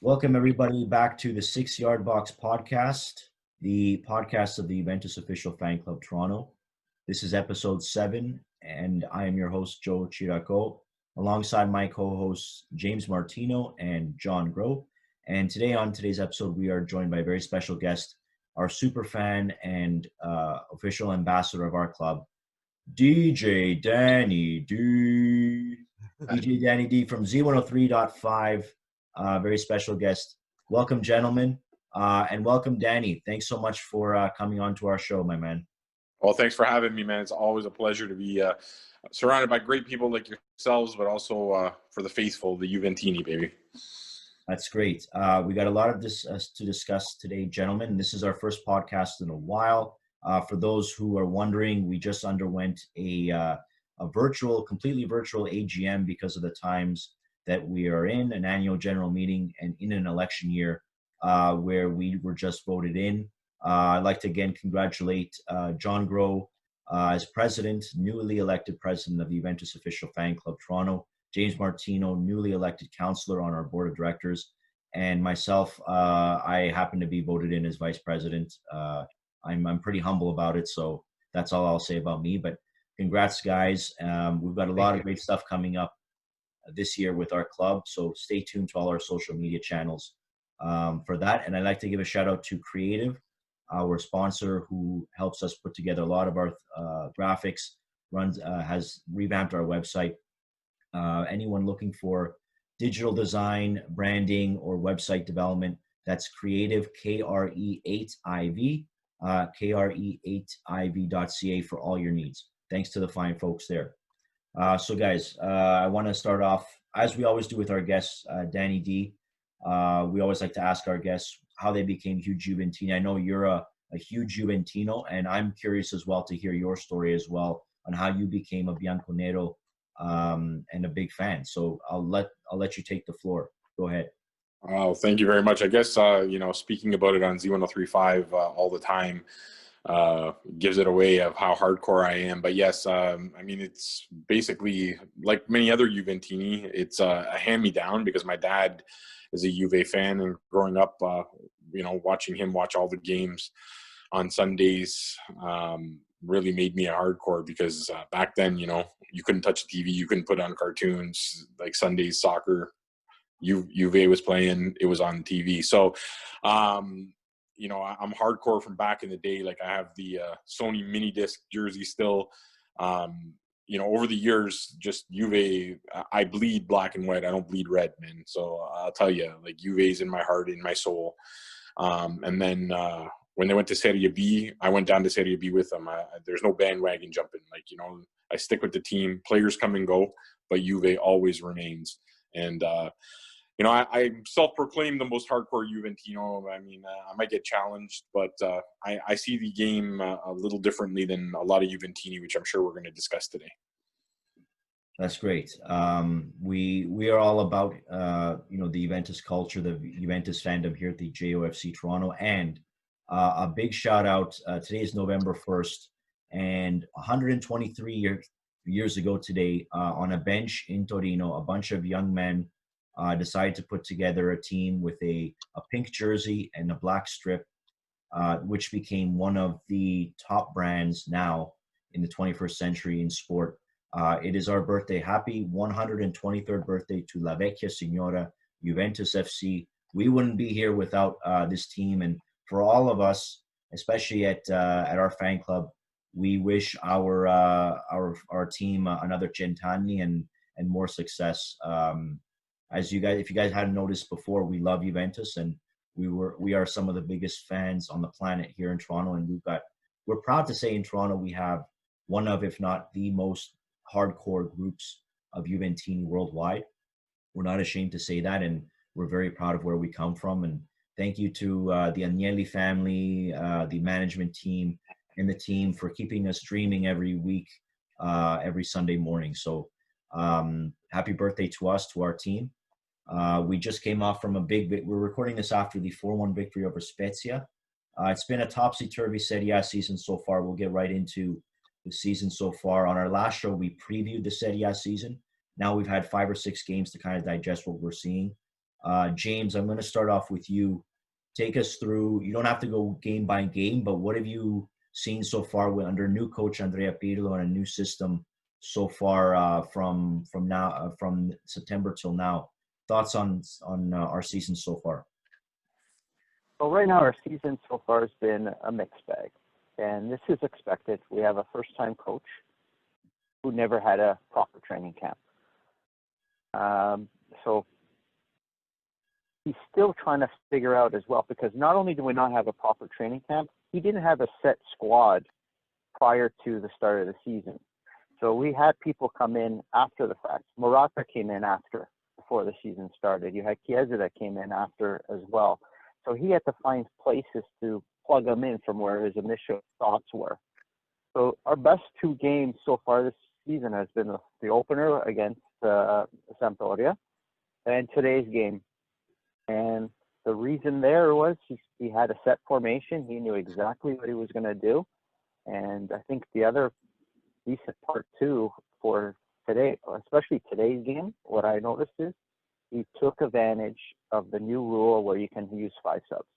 Welcome everybody back to the 6 Yard Box podcast, the podcast of the Juventus official fan club Toronto. This is episode 7, and I am your host, Joe Chiraco, alongside my co-hosts, James Martino and John Groh. And today on today's episode, we are joined by a very special guest, our super fan and official ambassador of our club, DJ Danny D. DJ Danny D from Z103.5. Very special guest. Welcome, gentlemen, and welcome, Danny. Thanks so much for coming on to our show, my man. Well, thanks for having me, man. It's always a pleasure to be surrounded by great people like yourselves, but also for the faithful, the Juventini, baby. That's great. We got a lot of this to discuss today, gentlemen. This is our first podcast in a while. For those who are wondering, we just underwent a completely virtual AGM because of the times that we are in, an annual general meeting and in an election year where we were just voted in. I'd like to again congratulate John Groh as president, newly elected president of the Juventus official fan club Toronto, James Martino, newly elected councillor on our board of directors, and myself, I happen to be voted in as vice president. I'm pretty humble about it, so that's all I'll say about me, but congrats, guys. We've got a lot of great stuff coming up this year with our club, so stay tuned to all our social media channels for that. And I'd like to give a shout out to Creative, our sponsor, who helps us put together a lot of our graphics, has revamped our website. Anyone looking for digital design, branding, or website development, that's Creative, KRE8IV, KRE8IV.ca for all your needs. Thanks to the fine folks there. So guys, I want to start off, as we always do with our guests, Danny D. We always like to ask our guests how they became huge Juventini. I know you're a huge Juventino, and I'm curious as well to hear your story as well on how you became a Bianconero and a big fan. So I'll let you take the floor. Go ahead. Oh, thank you very much. I guess, speaking about it on Z103.5 all the time, gives it away of how hardcore I am. But yes, it's basically like many other Juventini. It's a hand-me-down because my dad is a Juve fan, and growing up, watching him watch all the games on Sundays really made me a hardcore because back then, you couldn't touch the TV, you couldn't put on cartoons like Sundays soccer. Juve was playing, it was on TV. So, I'm hardcore from back in the day. Like I have the Sony mini disc jersey still. Over the years, just Juve, I bleed black and white. I don't bleed red, man. So I'll tell you, like Juve's in my heart, in my soul. And then when they went to Serie B, I went down to Serie B with them. There's no bandwagon jumping. I stick with the team. Players come and go, but Juve always remains. And I self-proclaim the most hardcore Juventino. I might get challenged, but I see the game a little differently than a lot of Juventini, which I'm sure we're going to discuss today. That's great. We are all about the Juventus culture, the Juventus fandom here at the JOFC Toronto, and a big shout out. Today is November 1st, and 123 years ago today, on a bench in Torino, a bunch of young men decided to put together a team with a pink jersey and a black strip, which became one of the top brands now in the 21st century in sport. It is our birthday. Happy 123rd birthday to La Vecchia Signora, Juventus FC. We wouldn't be here without this team. And for all of us, especially at our fan club, we wish our team another cent'anni and more success. If you guys hadn't noticed before, we love Juventus, and we are some of the biggest fans on the planet here in Toronto. And we're proud to say in Toronto we have one of, if not the most hardcore groups of Juventini worldwide. We're not ashamed to say that, and we're very proud of where we come from. And thank you to the Agnelli family, the management team, and the team for keeping us dreaming every week, every Sunday morning. So happy birthday to us, to our team. We just came off from we're recording this after the 4-1 victory over Spezia. It's been a topsy-turvy Serie A season so far. We'll get right into the season so far. On our last show, we previewed the Serie A season. Now we've had 5 or 6 games to kind of digest what we're seeing. James, I'm going to start off with you. Take us through. You don't have to go game by game, but what have you seen so far under new coach Andrea Pirlo and a new system so far from September till now? Thoughts on our season so far? Well, right now our season so far has been a mixed bag, and this is expected. We have a first-time coach who never had a proper training camp. So he's still trying to figure out as well, because not only do we not have a proper training camp, he didn't have a set squad prior to the start of the season. So we had people come in after the fact. Morata came in before the season started. You had Chiesa that came in after as well. So he had to find places to plug them in from where his initial thoughts were. So our best two games so far this season has been the opener against Sampdoria and today's game. And the reason there was he had a set formation. He knew exactly what he was going to do. And I think the other decent part too for today, especially today's game, what I noticed is he took advantage of the new rule where you can use 5 subs.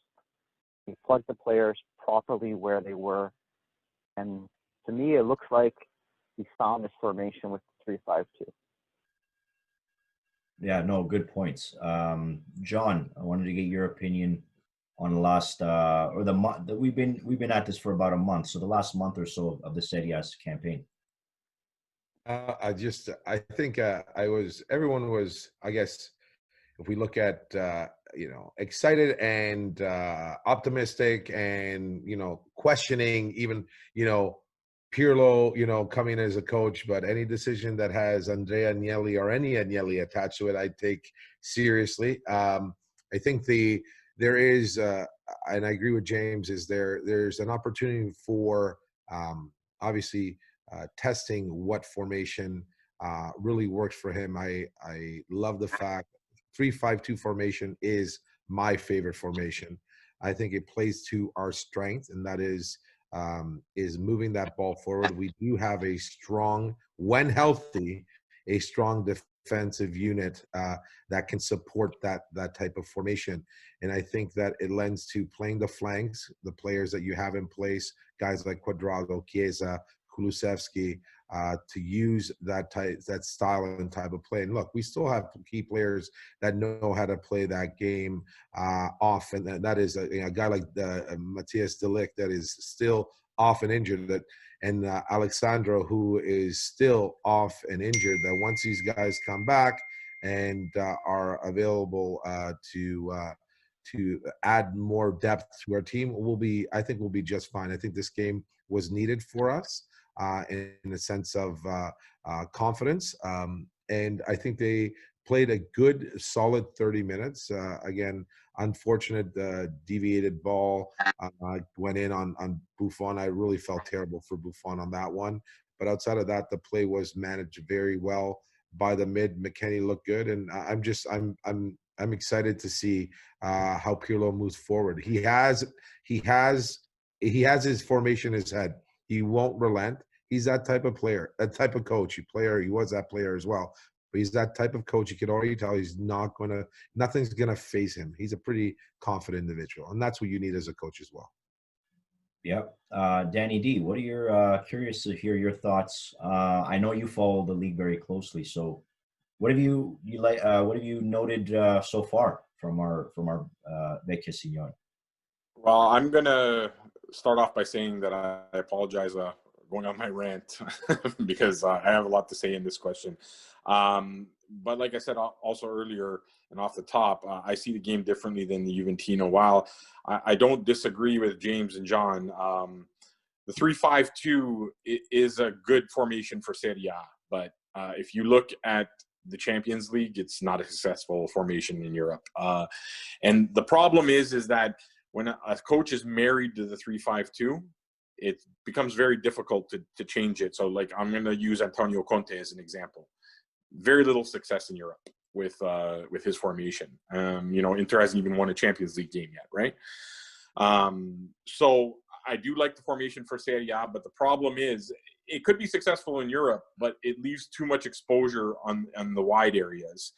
He plugged the players properly where they were. And to me, it looks like he found his formation with 3-5-2. Yeah, no, good points. John, I wanted to get your opinion on the last or the month that we've been at this for about a month. So the last month or so of the Serie campaign. I think everyone was, I guess, if we look at, excited and optimistic and, questioning even, Pirlo, coming as a coach, but any decision that has Andrea Agnelli or any Agnelli attached to it, I take seriously. I think there is, and I agree with James, there's an opportunity for obviously testing what formation really works for him. I love the fact 3-5-2 formation is my favorite formation. I think it plays to our strength, and that is moving that ball forward. We do have a strong, when healthy, a strong defensive unit that can support that type of formation. And I think that it lends to playing the flanks, the players that you have in place, guys like Cuadrado, Chiesa, Kulusevski, to use that style and type of play. And look, we still have key players that know how to play that game off, and that is a guy like Matthias de Ligt that is still off and injured, and Alexandro, who is still off and injured, that once these guys come back and are available to add more depth to our team, I think we'll be just fine. I think this game was needed for us in a sense of confidence. And I think they played a good, solid 30 minutes. Again, unfortunate deviated ball went in on Buffon. I really felt terrible for Buffon on that one. But outside of that, the play was managed very well by the mid. McKennie looked good, and I'm excited to see how Pirlo moves forward. He has his formation in his head. He won't relent. He's that type of player, that type of coach. He was that player as well. But he's that type of coach. You can already tell nothing's gonna phase him. He's a pretty confident individual, and that's what you need as a coach as well. Yep. Danny D, what are your curious to hear your thoughts? I know you follow the league very closely, so what have you noted so far from our Vecchia Signore? Well, I'm gonna start off by saying that I apologize going on my rant because I have a lot to say in this question. But like I said also earlier and off the top, I see the game differently than the Juventino. While I don't disagree with James and John, the 3-5-2 is a good formation for Serie A. But if you look at the Champions League, it's not a successful formation in Europe. And the problem is that when a coach is married to the 3-5-2, it becomes very difficult to change it. So, like, I'm going to use Antonio Conte as an example. Very little success in Europe with his formation. Inter hasn't even won a Champions League game yet, right? So I do like the formation for Serie A, but the problem is it could be successful in Europe, but it leaves too much exposure on the wide areas.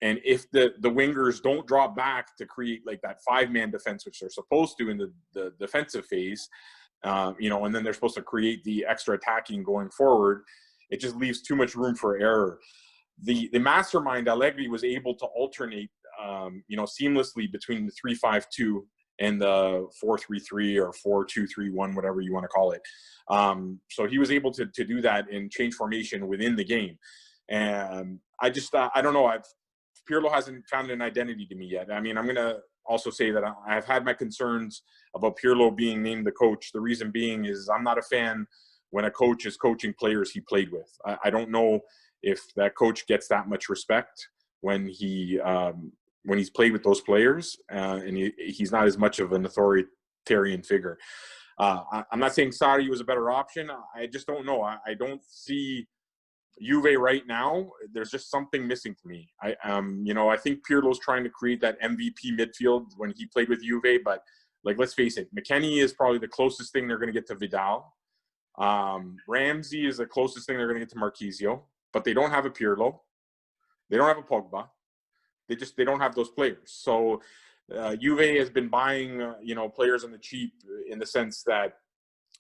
And if the wingers don't drop back to create like that 5-man defense, which they're supposed to in the defensive phase, and then they're supposed to create the extra attacking going forward, it just leaves too much room for error. The mastermind Allegri was able to alternate, seamlessly between the 3-5-2 and the 4-3-3 or 4-2-3-1, whatever you want to call it. So he was able to do that and change formation within the game. And I just, I don't know. Pirlo hasn't found an identity to me yet. I mean, I'm going to also say that I've had my concerns about Pirlo being named the coach. The reason being is I'm not a fan when a coach is coaching players he played with. I don't know if that coach gets that much respect when he's played with those players, and he's not as much of an authoritarian figure. I'm not saying Sarri was a better option. I just don't know. I don't see Juve right now. There's just something missing to me. I think Pirlo's trying to create that MVP midfield when he played with Juve, but let's face it, McKennie is probably the closest thing they're going to get to Vidal. Ramsey is the closest thing they're going to get to Marquisio, but they don't have a Pirlo. They don't have a Pogba. They don't have those players. So Juve has been buying, players on the cheap in the sense that,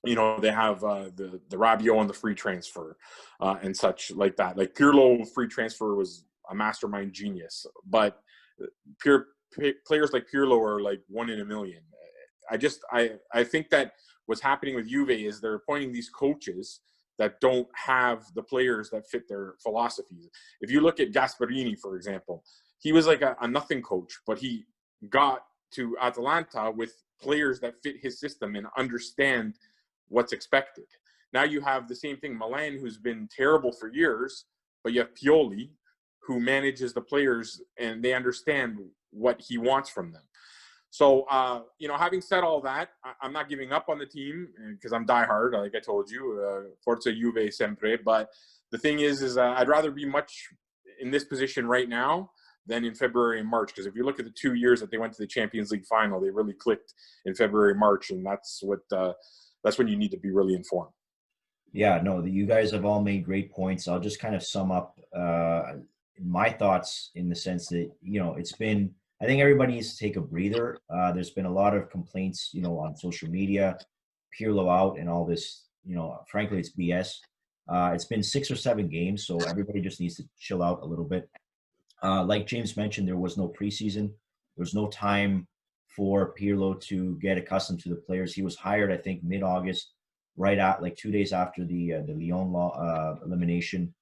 they have the Rabiot on the free transfer and such like that. Like Pirlo free transfer was a mastermind genius, but players like Pirlo are like 1 in a million. I think that what's happening with Juve is they're appointing these coaches that don't have the players that fit their philosophies. If you look at Gasperini, for example, he was like a nothing coach, but he got to Atalanta with players that fit his system and understand what's expected. Now you have the same thing, Milan, who's been terrible for years, but you have Pioli, who manages the players and they understand what he wants from them. So, having said all that, I'm not giving up on the team because I'm diehard, like I told you, Forza Juve sempre. But the thing is I'd rather be much in this position right now than in February and March. Because if you look at the 2 years that they went to the Champions League final, they really clicked in February, March. And that's when you need to be really informed. Yeah, no, you guys have all made great points. I'll just kind of sum up my thoughts in the sense that, it's been, I think everybody needs to take a breather. There's been a lot of complaints, on social media, Pirlo out and all this, frankly, it's BS. It's been 6 or 7 games, so everybody just needs to chill out a little bit. Like James mentioned, there was no preseason. There was no time for Pirlo to get accustomed to the players. He was hired, I think, mid-August, right at 2 days after the Lyon elimination.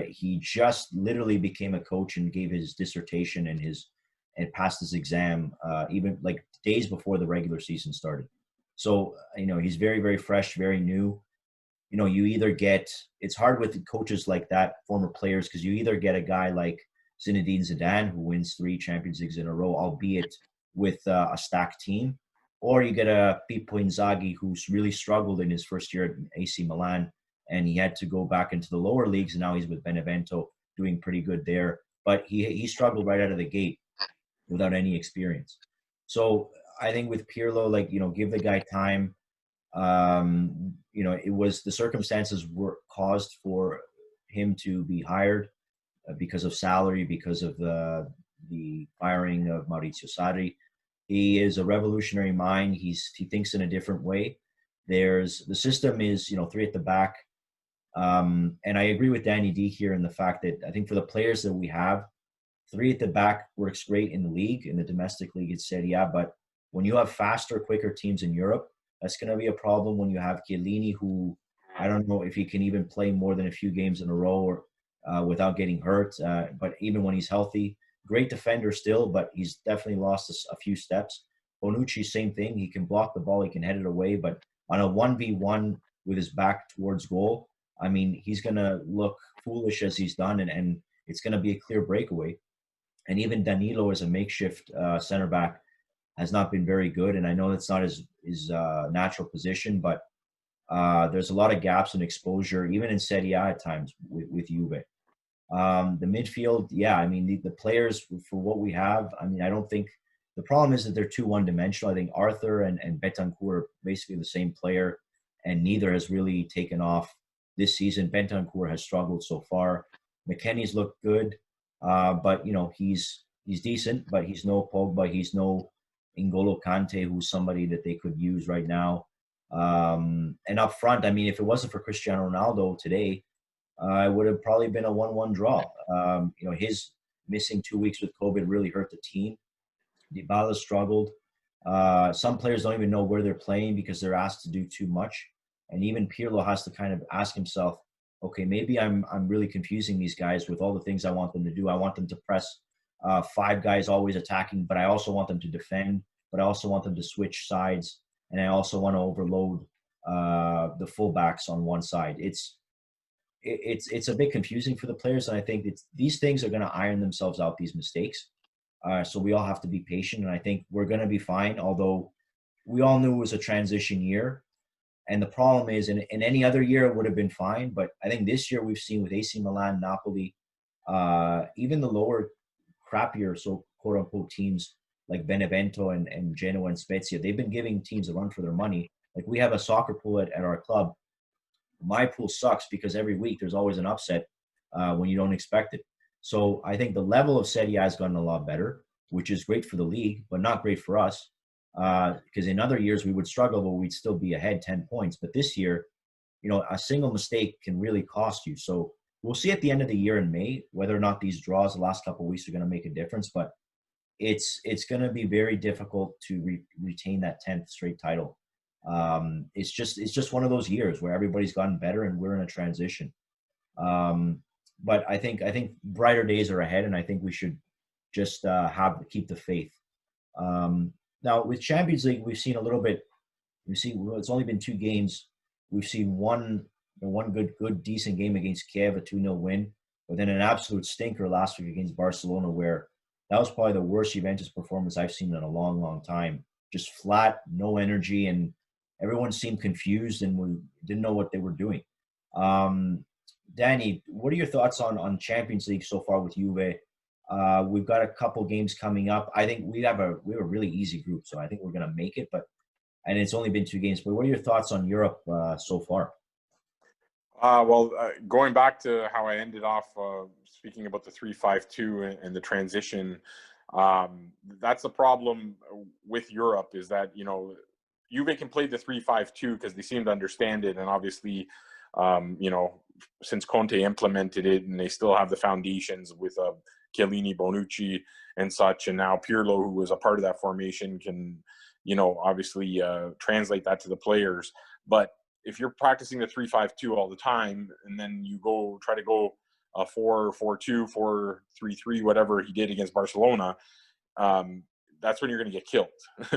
He just literally became a coach and gave his dissertation and passed his exam even days before the regular season started. So, he's very, very fresh, very new. You either get, it's hard with coaches like that, former players, because you either get a guy like Zinedine Zidane, who wins 3 Champions Leagues in a row, albeit with a stacked team, or you get a Pippo Inzaghi, who's really struggled in his first year at AC Milan, and he had to go back into the lower leagues, and now he's with Benevento doing pretty good there. But he struggled right out of the gate without any experience. So I think with Pirlo, give the guy time. It was, the circumstances were caused for him to be hired because of salary, because of the firing of Maurizio Sarri. He is a revolutionary mind. He thinks in a different way. The system is, 3 at the back. And I agree with Danny D here in the fact that I think for the players that we have, 3 at the back works great in the league, in the domestic league, it's Serie A. But when you have faster, quicker teams in Europe, that's going to be a problem when you have Chiellini, who I don't know if he can even play more than a few games in a row or without getting hurt. But even when he's healthy, great defender still, but he's definitely lost a few steps. Bonucci, same thing. He can block the ball, he can head it away, but on a 1v1 with his back towards goal, I mean, he's going to look foolish as he's done, and it's going to be a clear breakaway. And even Danilo as a makeshift center back has not been very good. And I know that's not his natural position, but there's a lot of gaps in exposure, even in Serie A at times with Juve. The midfield, yeah, I mean, the players for what we have, I mean, I don't think the problem is that they're too one-dimensional. I think Arthur and Bentancur are basically the same player, and neither has really taken off this season. Bentancur has struggled so far. McKennie's looked good. But he's decent, but he's no Pogba, he's no N'Golo Kante, who's somebody that they could use right now. And up front, I mean, if it wasn't for Cristiano Ronaldo today, it would have probably been a 1-1 draw. His missing 2 weeks with COVID really hurt the team. Dybala struggled. Some players don't even know where they're playing because they're asked to do too much. And even Pirlo has to kind of ask himself, okay, maybe I'm really confusing these guys with all the things I want them to do. I want them to press 5 guys always attacking, but I also want them to defend, but I also want them to switch sides, and I also want to overload the fullbacks on one side. It's a bit confusing for the players, and I think these things are going to iron themselves out, these mistakes. So we all have to be patient, and I think we're going to be fine, although we all knew it was a transition year. And the problem is, in any other year, it would have been fine. But I think this year we've seen with AC Milan, Napoli, even the lower, crappier, so quote-unquote teams like Benevento and Genoa and Spezia, they've been giving teams a run for their money. Like we have a soccer pool at our club. My pool sucks because every week there's always an upset when you don't expect it. So I think the level of Serie A has gotten a lot better, which is great for the league, but not great for us. Because in other years we would struggle, but we'd still be ahead 10 points. But this year, a single mistake can really cost you. So we'll see at the end of the year in May whether or not these draws the last couple of weeks are going to make a difference. But it's going to be very difficult to retain that 10th straight title. It's just one of those years where everybody's gotten better and we're in a transition. But I think brighter days are ahead, and I think we should just keep the faith. Now with Champions League, we've seen a little bit. It's only been 2 games. We've seen one good decent game against Kiev, a 2-0 win, but then an absolute stinker last week against Barcelona, where that was probably the worst Juventus performance I've seen in a long, long time. Just flat, no energy, and everyone seemed confused and we didn't know what they were doing. Danny, what are your thoughts on Champions League so far with Juve? We've got a couple games coming up. I think we have a really easy group, so I think we're going to make it. And it's only been 2 games. But what are your thoughts on Europe so far? Going back to how I ended off speaking about the 3-5-2 and the transition, that's the problem with Europe is that Juve can play the 3-5-2 because they seem to understand it, and obviously, since Conte implemented it, and they still have the foundations with Chiellini, Bonucci, and such, and now Pirlo, who was a part of that formation, can obviously translate that to the players. But if you're practicing the 3-5-2 all the time, and then you try to go 4-4-2, 4-3-3, whatever he did against Barcelona, that's when you're going to get killed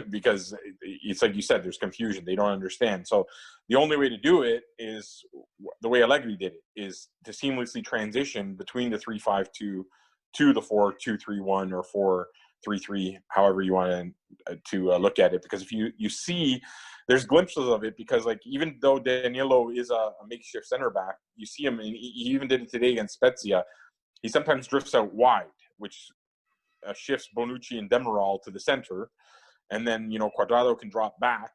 because it's like you said, there's confusion. They don't understand. So the only way to do it is the way Allegri did it, is to seamlessly transition between the 3-5-2 to the 4-2-3-1 or 4-3-3, however you want to look at it. Because if you see, there's glimpses of it, because like even though Danilo is a makeshift center back, you see him, and he even did it today against Spezia. He sometimes drifts out wide, which shifts Bonucci and Demiral to the center, and then Cuadrado can drop back,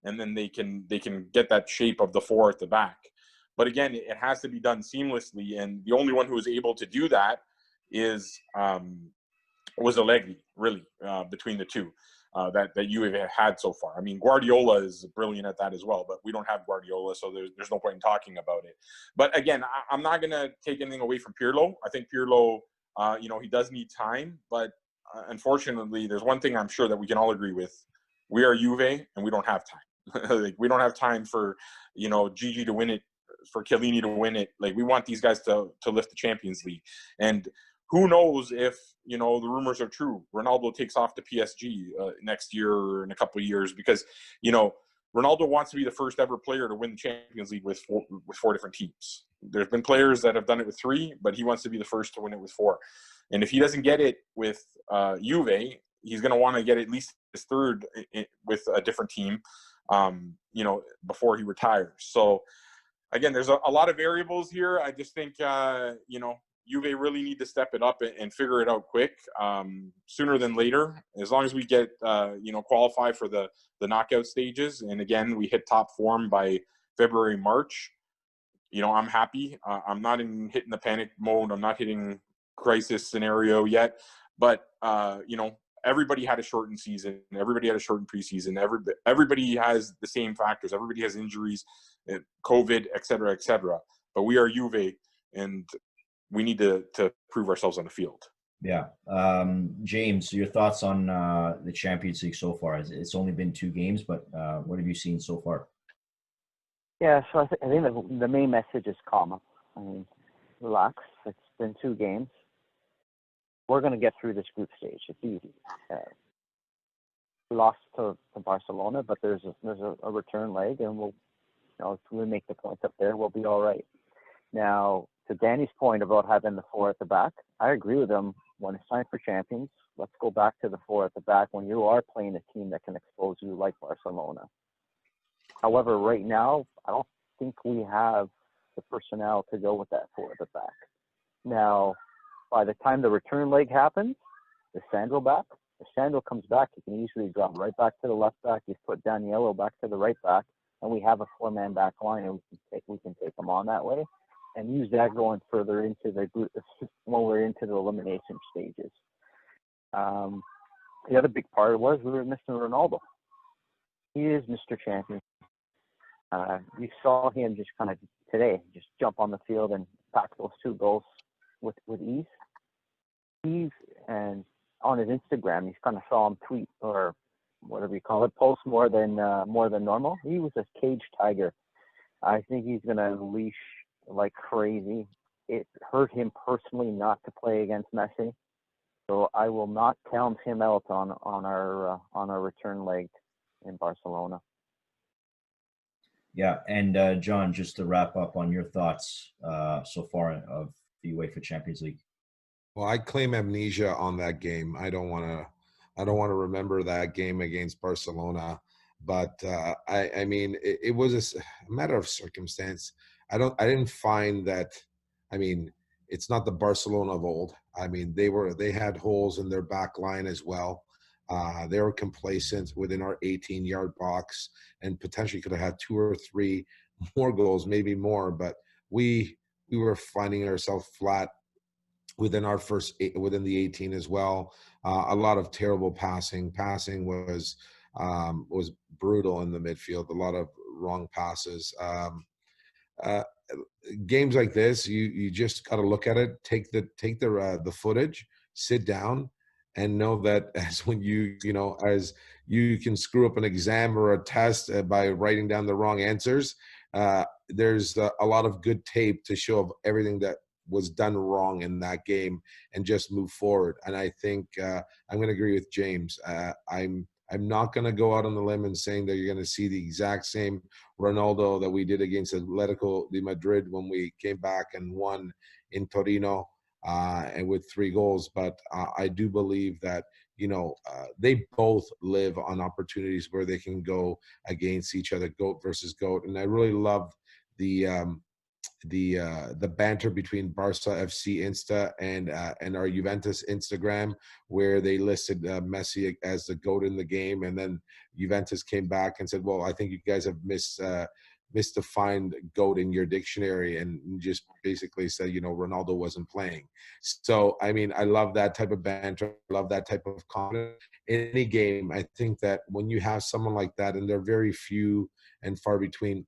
and then they can get that shape of the 4 at the back. But again, it has to be done seamlessly, and the only one who was able to do that was Allegri, really, between the two that you have had so far. I mean, Guardiola is brilliant at that as well, but we don't have Guardiola, so there's no point in talking about it. But again, I'm not going to take anything away from Pirlo. I think Pirlo, he does need time, but unfortunately, there's one thing I'm sure that we can all agree with. We are Juve, and we don't have time. Like, we don't have time for, Gigi to win it, for Chiellini to win it. Like, we want these guys to lift the Champions League. And who knows if, the rumors are true. Ronaldo takes off to PSG next year or in a couple of years, because, Ronaldo wants to be the first ever player to win the Champions League with 4 different teams. There's been players that have done it with 3, but he wants to be the first to win it with 4. And if he doesn't get it with Juve, he's going to want to get at least his 3rd with a different team, before he retires. So, again, there's a lot of variables here. I just think, Juve really need to step it up and figure it out quick, sooner than later. As long as we get, qualify for the knockout stages, and again, we hit top form by February, March, I'm happy. I'm not hitting the panic mode. I'm not hitting crisis scenario yet, but you know, everybody had a shortened season. Everybody had a shortened preseason. Everybody has the same factors. Everybody has injuries, COVID, et cetera, et cetera. But we are Juve, and we need to prove ourselves on the field. Yeah. James, your thoughts on the Champions League so far? It's only been 2 games, but what have you seen so far? Yeah, so I think the main message is calm. I mean, relax. It's been 2 games. We're going to get through this group stage. It's easy. We lost to Barcelona, but there's a return leg, and we'll, you know, if we make the points up there, we'll be all right. Now, to Danny's point about having the 4 at the back, I agree with him. When it's time for champions, let's go back to the 4 at the back when you are playing a team that can expose you like Barcelona. However, right now, I don't think we have the personnel to go with that 4 at the back. Now, by the time the return leg happens, the Sandro comes back, you can easily drop right back to the left back. You put Daniello back to the right back, and we have a 4-man back line, and we can take them on that way and use that going further into the group when we're into the elimination stages. The other big part was we were missing Ronaldo. He is Mr. Champion. You saw him just kind of today, just jump on the field and pack those 2 goals with ease. And on his Instagram, you kind of saw him tweet or whatever you call it, post more than normal. He was a caged tiger. I think he's going to unleash like crazy. It hurt him personally not to play against Messi, so I will not count him out on our return leg in Barcelona. Yeah, and John, just to wrap up on your thoughts so far of the UEFA Champions League. Well, I claim amnesia on that game. I don't want to remember that game against Barcelona, but I mean, it was a matter of circumstance. I didn't find that. I mean, it's not the Barcelona of old. I mean, they had holes in their back line as well. They were complacent within our 18-yard box and potentially could have had 2 or 3 more goals, maybe more. But we were finding ourselves flat within the 18 as well. A lot of terrible passing. Passing was brutal in the midfield. A lot of wrong passes. Games like this, you just got to look at it, take the footage, sit down, and know that as you can screw up an exam or a test by writing down the wrong answers. There's a lot of good tape to show of everything that was done wrong in that game and just move forward. And I think I'm going to agree with James. I'm not going to go out on the limb and saying that you're going to see the exact same Ronaldo that we did against Atletico de Madrid when we came back and won in Torino and with 3 goals. But I do believe that, they both live on opportunities where they can go against each other, GOAT versus GOAT. And I really love the banter between Barca FC Insta and our Juventus Instagram, where they listed Messi as the GOAT in the game, and then Juventus came back and said, "Well, I think you guys have misdefined GOAT in your dictionary," and just basically said, Ronaldo wasn't playing. So, I mean, I love that type of banter. I love that type of confidence in any game. I think that when you have someone like that, and they're very few and far between,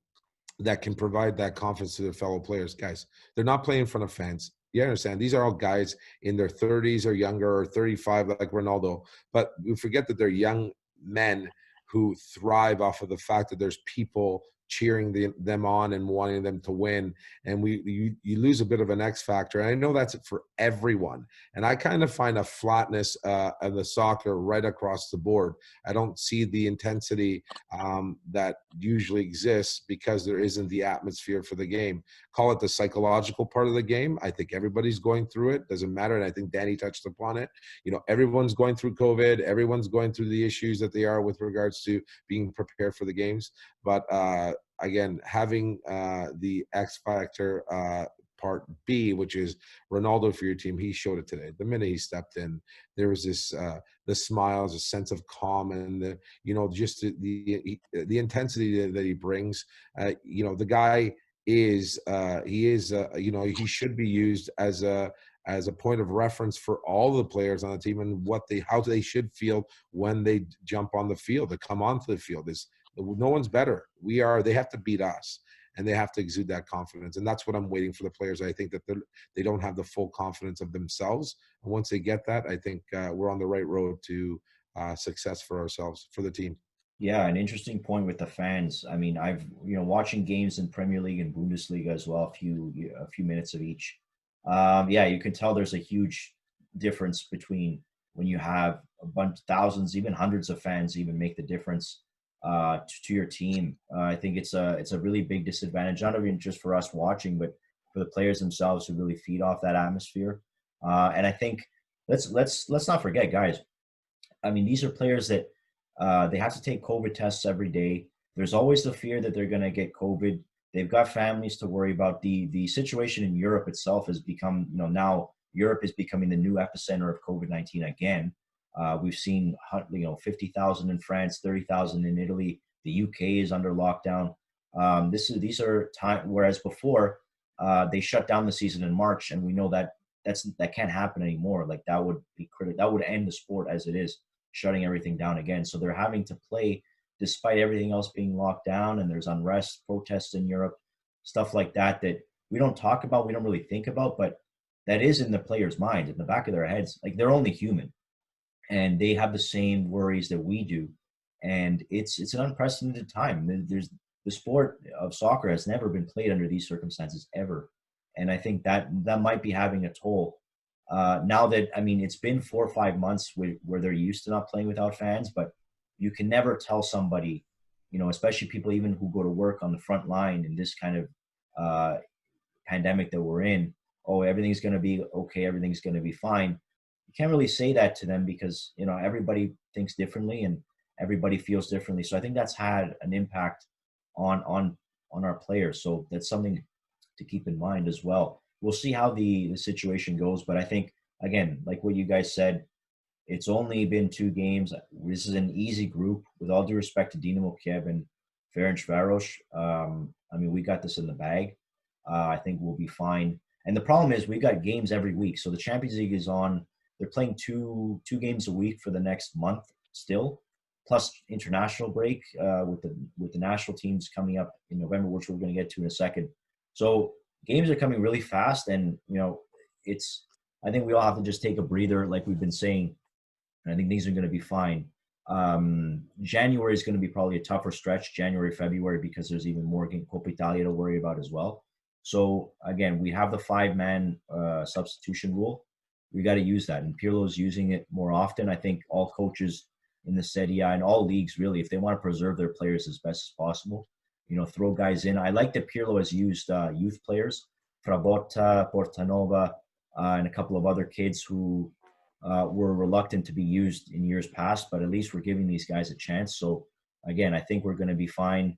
that can provide that confidence to their fellow players. Guys, they're not playing in front of fans. You understand? These are all guys in their 30s or younger, or 35 like Ronaldo. But we forget that they're young men who thrive off of the fact that there's people cheering them on and wanting them to win. And you lose a bit of an X factor. And I know that's for everyone. And I kind of find a flatness of the soccer right across the board. I don't see the intensity that usually exists because there isn't the atmosphere for the game. Call it the psychological part of the game. I think everybody's going through it. Doesn't matter. And I think Danny touched upon it. Everyone's going through COVID. Everyone's going through the issues that they are with regards to being prepared for the games. But again, having the X factor part B, which is Ronaldo for your team, he showed it today. The minute he stepped in, there was this the smiles, a sense of calm, and just the intensity that he brings. The guy he should be used as a as a point of reference for all the players on the team and how they should feel when they jump on the field, to come onto the field. Is no one's better. They have to beat us, and they have to exude that confidence. And that's what I'm waiting for the players. I think that they don't have the full confidence of themselves. And once they get that, I think we're on the right road to success for ourselves, for the team. Yeah, an interesting point with the fans. I mean, I've watching games in Premier League and Bundesliga as well, a few minutes of each. Yeah, you can tell there's a huge difference between when you have a bunch, thousands, even hundreds of fans even make the difference to your team. I think it's a really big disadvantage, not even just for us watching, but for the players themselves who really feed off that atmosphere. And I think let's not forget, guys. I mean, these are players that they have to take COVID tests every day. There's always the fear that they're going to get COVID. They've got families to worry about. The situation in Europe itself has become, now Europe is becoming the new epicenter of COVID-19 again. We've seen, 50,000 in France, 30,000 in Italy. The UK is under lockdown. These are time, whereas before they shut down the season in March, and we know that that can't happen anymore. Like that would be critical. That would end the sport as it is, shutting everything down again. So they're having to play despite everything else being locked down, and there's unrest, protests in Europe, stuff like that we don't talk about, we don't really think about, but that is in the players' mind, in the back of their heads. Like, they're only human, and they have the same worries that we do. And it's an unprecedented time. There's the sport of soccer has never been played under these circumstances ever. And I think that might be having a toll. Now that, I mean, it's been 4 or 5 months where they're used to not playing without fans, but you can never tell somebody, especially people even who go to work on the front line in this kind of pandemic that we're in, oh, everything's going to be okay, everything's going to be fine. You can't really say that to them because, everybody thinks differently and everybody feels differently. So I think that's had an impact on our players. So that's something to keep in mind as well. We'll see how the situation goes, but I think, again, like what you guys said, it's only been 2 games. This is an easy group, with all due respect to Dinamo Kiev and Ferencváros. I mean, we got this in the bag. I think we'll be fine. And the problem is we've got games every week. So the Champions League is on. They're playing two games a week for the next month still, plus international break with the national teams coming up in November, which we're going to get to in a second. So games are coming really fast, and I think we all have to just take a breather, like we've been saying. And I think things are going to be fine. January is going to be probably a tougher stretch, January, February, because there's even more Coppa Italia to worry about as well. So again, we have the 5-man substitution rule. We got to use that, and Pirlo's using it more often. I think all coaches in the Serie and all leagues, really, if they want to preserve their players as best as possible, throw guys in. I like that Pirlo has used youth players, Frabotta, Portanova, and a couple of other kids who were reluctant to be used in years past, but at least we're giving these guys a chance. So again, I think we're going to be fine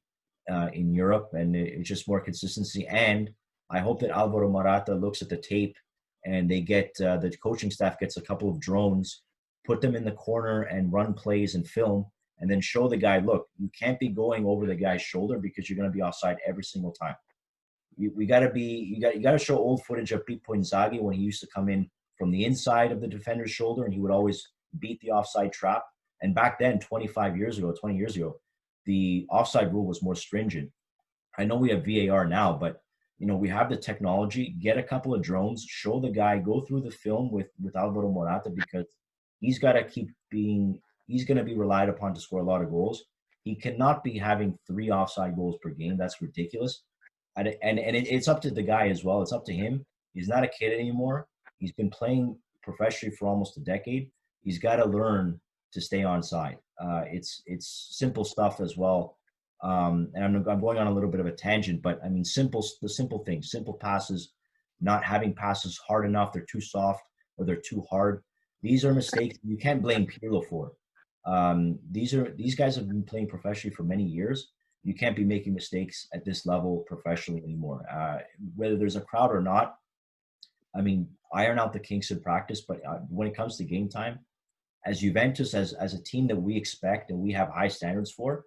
in Europe, and it's just more consistency. And I hope that Alvaro Morata looks at the tape, and they get the coaching staff gets a couple of drones, put them in the corner and run plays and film, and then show the guy, look, you can't be going over the guy's shoulder because you're going to be offside every single time. You got to show old footage of Pippo Inzaghi when he used to come in from the inside of the defender's shoulder, and he would always beat the offside trap. And back then, 20 years ago, the offside rule was more stringent. I know we have VAR now, but we have the technology. Get a couple of drones, show the guy, go through the film with Alvaro Morata, because he's got to he's going to be relied upon to score a lot of goals. He cannot be having 3 offside goals per game. That's ridiculous. And it's up to the guy as well. It's up to him. He's not a kid anymore. He's been playing professionally for almost a decade. He's got to learn to stay onside. It's simple stuff as well. And I'm going on a little bit of a tangent, but I mean, the simple things, simple passes, not having passes hard enough. They're too soft or they're too hard. These are mistakes you can't blame Pirlo for. These guys have been playing professionally for many years. You can't be making mistakes at this level professionally anymore. Whether there's a crowd or not, I mean, iron out the kinks in practice, but when it comes to game time, as Juventus, as a team that we expect and we have high standards for,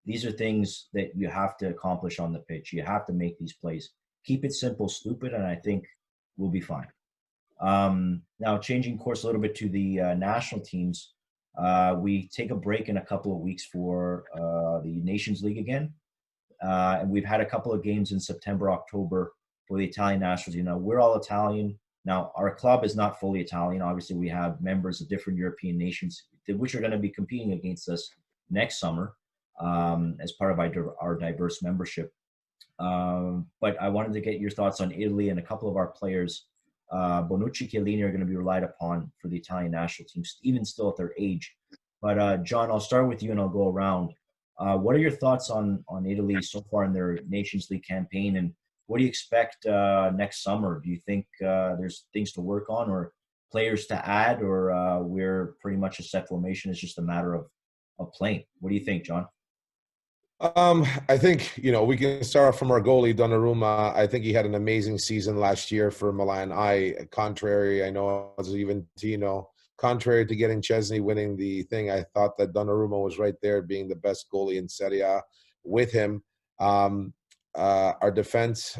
these are things that you have to accomplish on the pitch. You have to make these plays. Keep it simple, stupid, and I think we'll be fine. Now, changing course a little bit to the national teams, we take a break in a couple of weeks for the Nations League again. And we've had a couple of games in September, October for the Italian nationals. You know, we're all Italian. Now, our club is not fully Italian. Obviously, we have members of different European nations, which are going to be competing against us next summer as part of our diverse membership. But I wanted to get your thoughts on Italy and a couple of our players. Bonucci, Chiellini are going to be relied upon for the Italian national team, even still at their age. But John, I'll start with you and I'll go around. What are your thoughts on Italy so far in their Nations League campaign, and what do you expect next summer? Do you think there's things to work on or players to add, or we're pretty much a set formation? It's just a matter of playing. What do you think, John? I think, we can start off from our goalie, Donnarumma. I think he had an amazing season last year for Milan. I know as even Tino, contrary to getting Chesney winning the thing, I thought that Donnarumma was right there being the best goalie in Serie A with him. Our defense,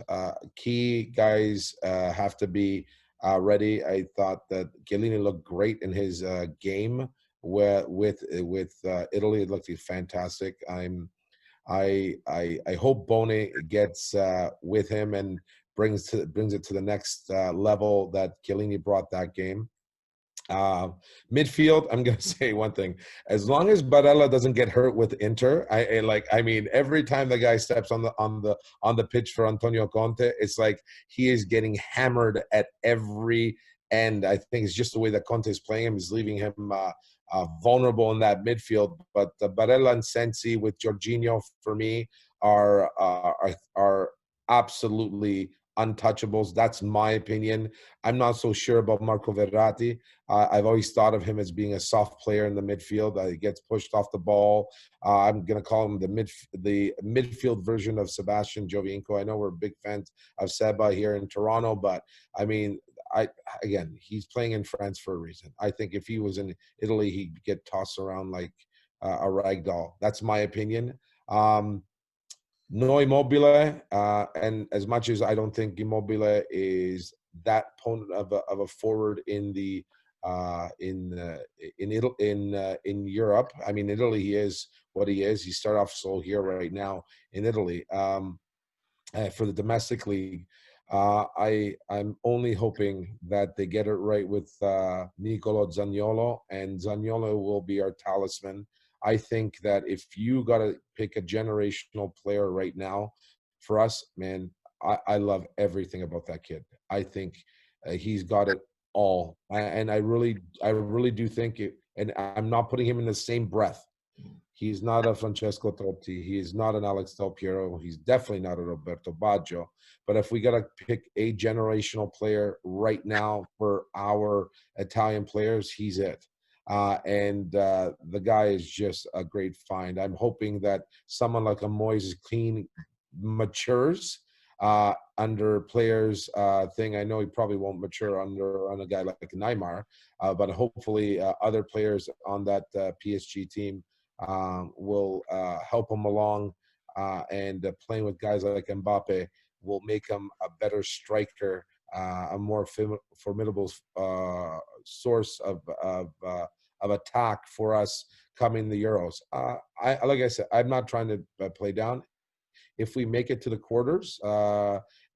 key guys have to be ready. I thought that Chiellini looked great in his game with Italy. It looked fantastic. I hope Bone gets with him and brings it to the next level that Chiellini brought that game. Midfield, I'm gonna say one thing: as long as Barella doesn't get hurt with Inter, I mean, every time the guy steps on the pitch for Antonio Conte, it's like he is getting hammered at every end. I think it's just the way that Conte is playing him is leaving him vulnerable in that midfield. But Barella and Sensi with Jorginho for me are absolutely untouchables. That's my opinion. I'm not so sure about Marco Verratti. I've always thought of him as being a soft player in the midfield. He gets pushed off the ball. I'm going to call him the midfield version of Sebastian Giovinco. I know we're big fans of Seba here in Toronto, but I mean, again, he's playing in France for a reason. I think if he was in Italy, he'd get tossed around like a rag doll. That's my opinion. No Immobile, and as much as I don't think Immobile is that opponent of a forward in the in Europe. I mean, Italy, he is what he is. He started off slow here right now in Italy. For the domestic league, I'm only hoping that they get it right with Nicolo Zaniolo, and Zaniolo will be our talisman. I think that if you got to pick a generational player right now, for us, man, I love everything about that kid. I think he's got it all, and I really do think it. And I'm not putting him in the same breath. He's not a Francesco Totti. He is not an Alex Del Piero. He's definitely not a Roberto Baggio. But if we got to pick a generational player right now for our Italian players, he's it. And the guy is just a great find. I'm hoping that someone like a Moises Kean matures under players thing. I know he probably won't mature on a guy like Neymar, but hopefully other players on that PSG team will help him along, and playing with guys like Mbappe will make him a better striker, a more formidable source of attack for us coming the Euros. Like I said, I'm not trying to play down. If we make it to the quarters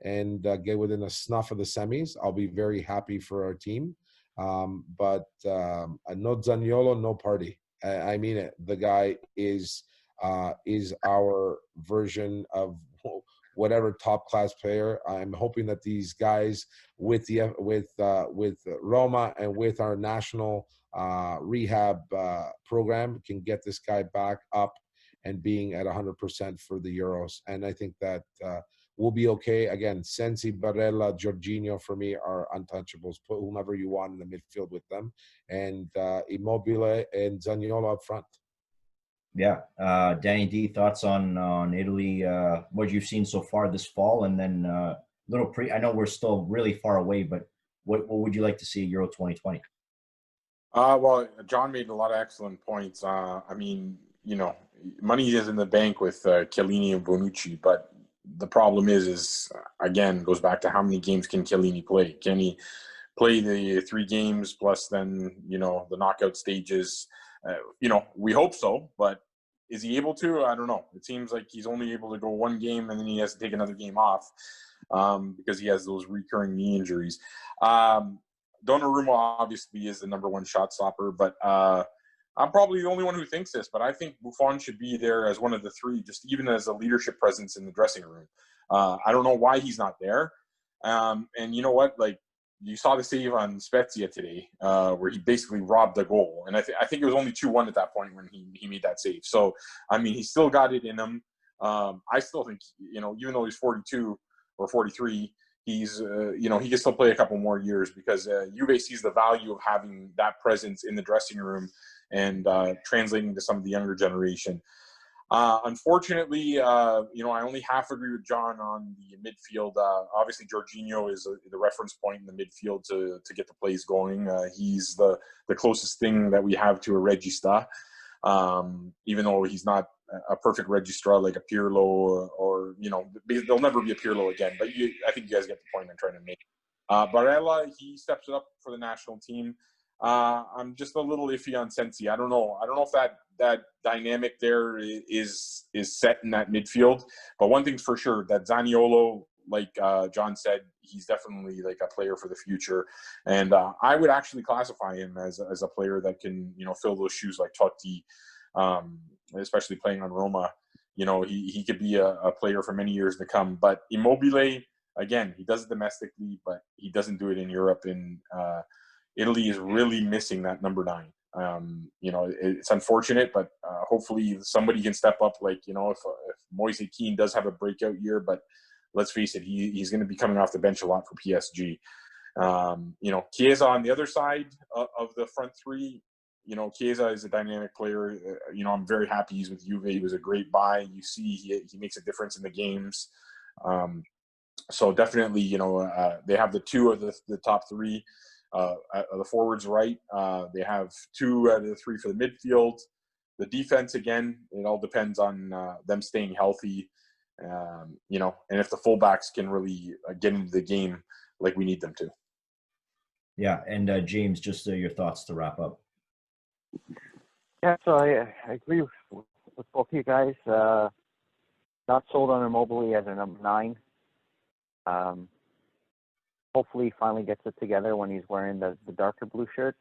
and get within a snuff of the semis, I'll be very happy for our team. But no Zaniolo, no party. I mean it. The guy is our version of whatever top class player. I'm hoping that these guys with Roma and with our national rehab program can get this guy back up and being at 100% for the Euros. And I think that we'll be okay. Again, Sensi, Barella, Jorginho for me are untouchables. Put whomever you want in the midfield with them. And Immobile and Zaniolo up front. Yeah. Danny D, thoughts on Italy, what you've seen so far this fall, and then I know we're still really far away, but what would you like to see at Euro 2020? Well, John made a lot of excellent points. I mean, money is in the bank with Chiellini and Bonucci, but the problem is again, goes back to how many games can Chiellini play? Can he play the 3 games plus then, the knockout stages. We hope so, but is he able to? I don't know. It seems like he's only able to go 1 game and then he has to take another game off because he has those recurring knee injuries. Donnarumma obviously is the number 1 shot stopper, but I'm probably the only one who thinks this, but I think Buffon should be there as one of the 3, just even as a leadership presence in the dressing room. I don't know why he's not there. And you know what? Like, you saw the save on Spezia today, where he basically robbed the goal. And I think it was only 2-1 at that point when he made that save. So, I mean, he still got it in him. I still think, even though he's 42 or 43, he's, he can still play a couple more years because Juve sees the value of having that presence in the dressing room and translating to some of the younger generation. Unfortunately, I only half agree with John on the midfield. Obviously, Jorginho is the reference point in the midfield to get the plays going. He's the closest thing that we have to a regista, even though he's not a perfect registrar like a Pirlo or there'll never be a Pirlo again. But I think you guys get the point I'm trying to make. Barella, he steps it up for the national team. I'm just a little iffy on Sensi. I don't know if that dynamic there is set in that midfield. But one thing's for sure, that Zaniolo, like John said, he's definitely like a player for the future. And I would actually classify him as a player that can, fill those shoes like Totti, especially playing on Roma. He could be a player for many years to come. But Immobile, again, he does it domestically, but he doesn't do it in Europe. And Italy is really missing that number 9. It's unfortunate, but hopefully somebody can step up. Like, if Moise Kean does have a breakout year, but let's face it, he's going to be coming off the bench a lot for PSG. Chiesa on the other side of the front 3. Chiesa is a dynamic player. I'm very happy he's with Juve. He was a great buy. You see, he makes a difference in the games. So definitely, they have the 2 of the top 3. The forwards right. They have 2 out of the 3 for the midfield. The defense, again, it all depends on them staying healthy, and if the fullbacks can really get into the game like we need them to. Yeah, and James, just your thoughts to wrap up. Yeah, so I agree with both of you guys. Not sold on Immobile as a number 9. Hopefully he finally gets it together when he's wearing the darker blue shirt.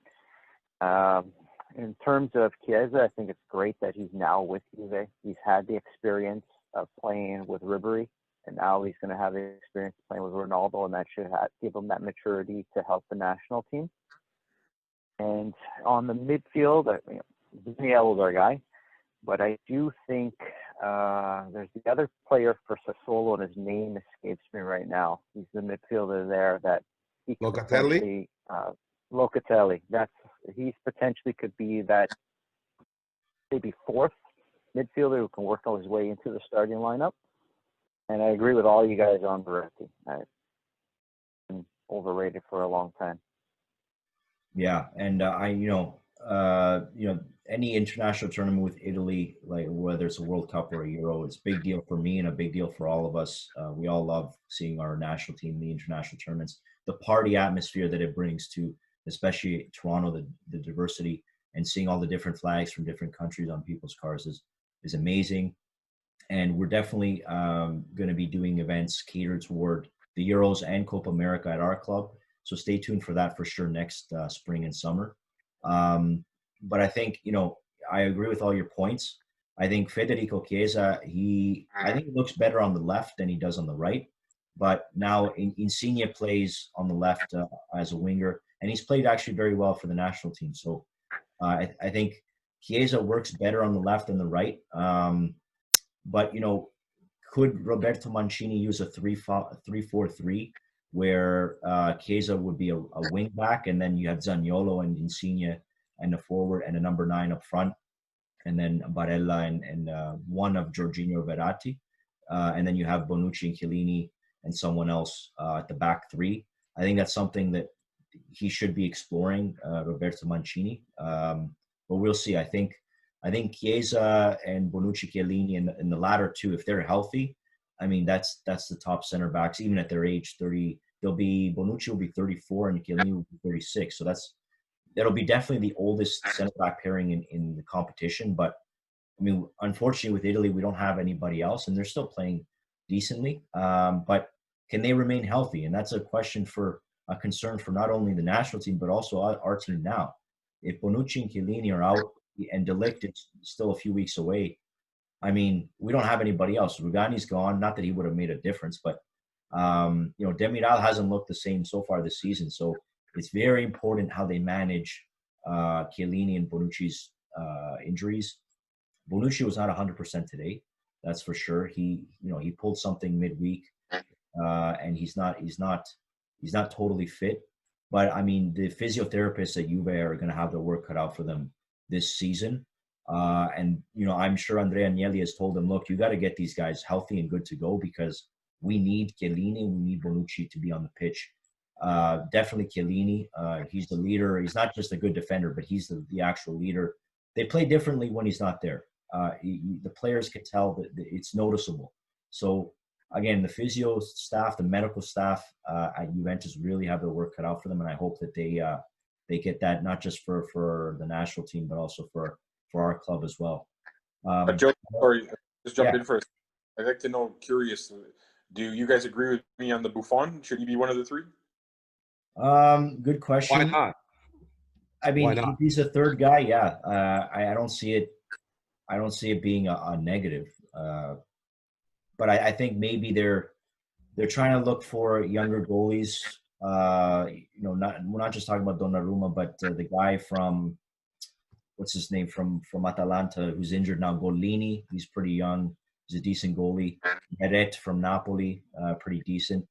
In terms of Chiesa, I think it's great that he's now with Juve. He's had the experience of playing with Ribery, and now he's going to have the experience playing with Ronaldo, and that should give him that maturity to help the national team. And on the midfield, Daniel is our guy, but I do think there's the other player for Sassuolo, and his name escapes me right now. He's the midfielder there that he Locatelli. Locatelli. He's potentially could be that maybe 4th midfielder who can work his way into the starting lineup. And I agree with all you guys on Verratti. I've been overrated for a long time. Yeah, and any international tournament with Italy, like whether it's a World Cup or a Euro, it's a big deal for me and a big deal for all of us. We all love seeing our national team in the international tournaments. The party atmosphere that it brings to, especially Toronto, the diversity, and seeing all the different flags from different countries on people's cars is amazing. And we're definitely going to be doing events catered toward the Euros and Copa America at our club. So stay tuned for that for sure next spring and summer. But I think, I agree with all your points. I think Federico Chiesa, I think he looks better on the left than he does on the right. But now Insigne plays on the left as a winger, and he's played actually very well for the national team. So I think Chiesa works better on the left than the right. But, could Roberto Mancini use a 3-4-3 where Chiesa would be a wing back, and then you have Zaniolo and Insigne and a forward and a number 9 up front, and then Barella and one of Jorginho Verratti, and then you have Bonucci and Chiellini and someone else at the back 3. I think that's something that he should be exploring, Roberto Mancini. But we'll see. I think Chiesa and Bonucci, Chiellini, and the latter 2, if they're healthy, I mean that's the top center backs, even at their age, 30, Bonucci will be 34 and Chiellini will be 36. So that'll be definitely the oldest center back pairing in the competition. But I mean, unfortunately, with Italy, we don't have anybody else, and they're still playing decently. But can they remain healthy? And that's a concern for not only the national team but also our team now. If Bonucci and Chiellini are out and De Ligt is still a few weeks away, I mean, we don't have anybody else. Rugani's gone. Not that he would have made a difference, but Demiral hasn't looked the same so far this season. So it's very important how they manage Chiellini and Bonucci's injuries. Bonucci was not 100% today, that's for sure. He pulled something midweek, and he's not totally fit. But I mean, the physiotherapists at Juve are going to have their work cut out for them this season. And I'm sure Andrea Agnelli has told them, look, you got to get these guys healthy and good to go because we need Chiellini, we need Bonucci to be on the pitch. Definitely Chiellini. He's the leader. He's not just a good defender, but he's the actual leader. They play differently when he's not there. The players can tell that it's noticeable. So again, the physio staff, the medical staff at Juventus really have their work cut out for them, and I hope that they get that not just for the national team, but also for our club as well. Joe, sorry, just jump in first. I'd like to know, curious, do you guys agree with me on the Buffon? Should he be one of the three? Good question. Why not? I mean, if he's a third guy, yeah. I don't see it. I don't see it being a negative. But I think maybe they're trying to look for younger goalies. We're not just talking about Donnarumma, but the guy from what's his name from Atalanta who's injured now, Gollini. He's pretty young. He's a decent goalie. Verratti from Napoli, pretty decent.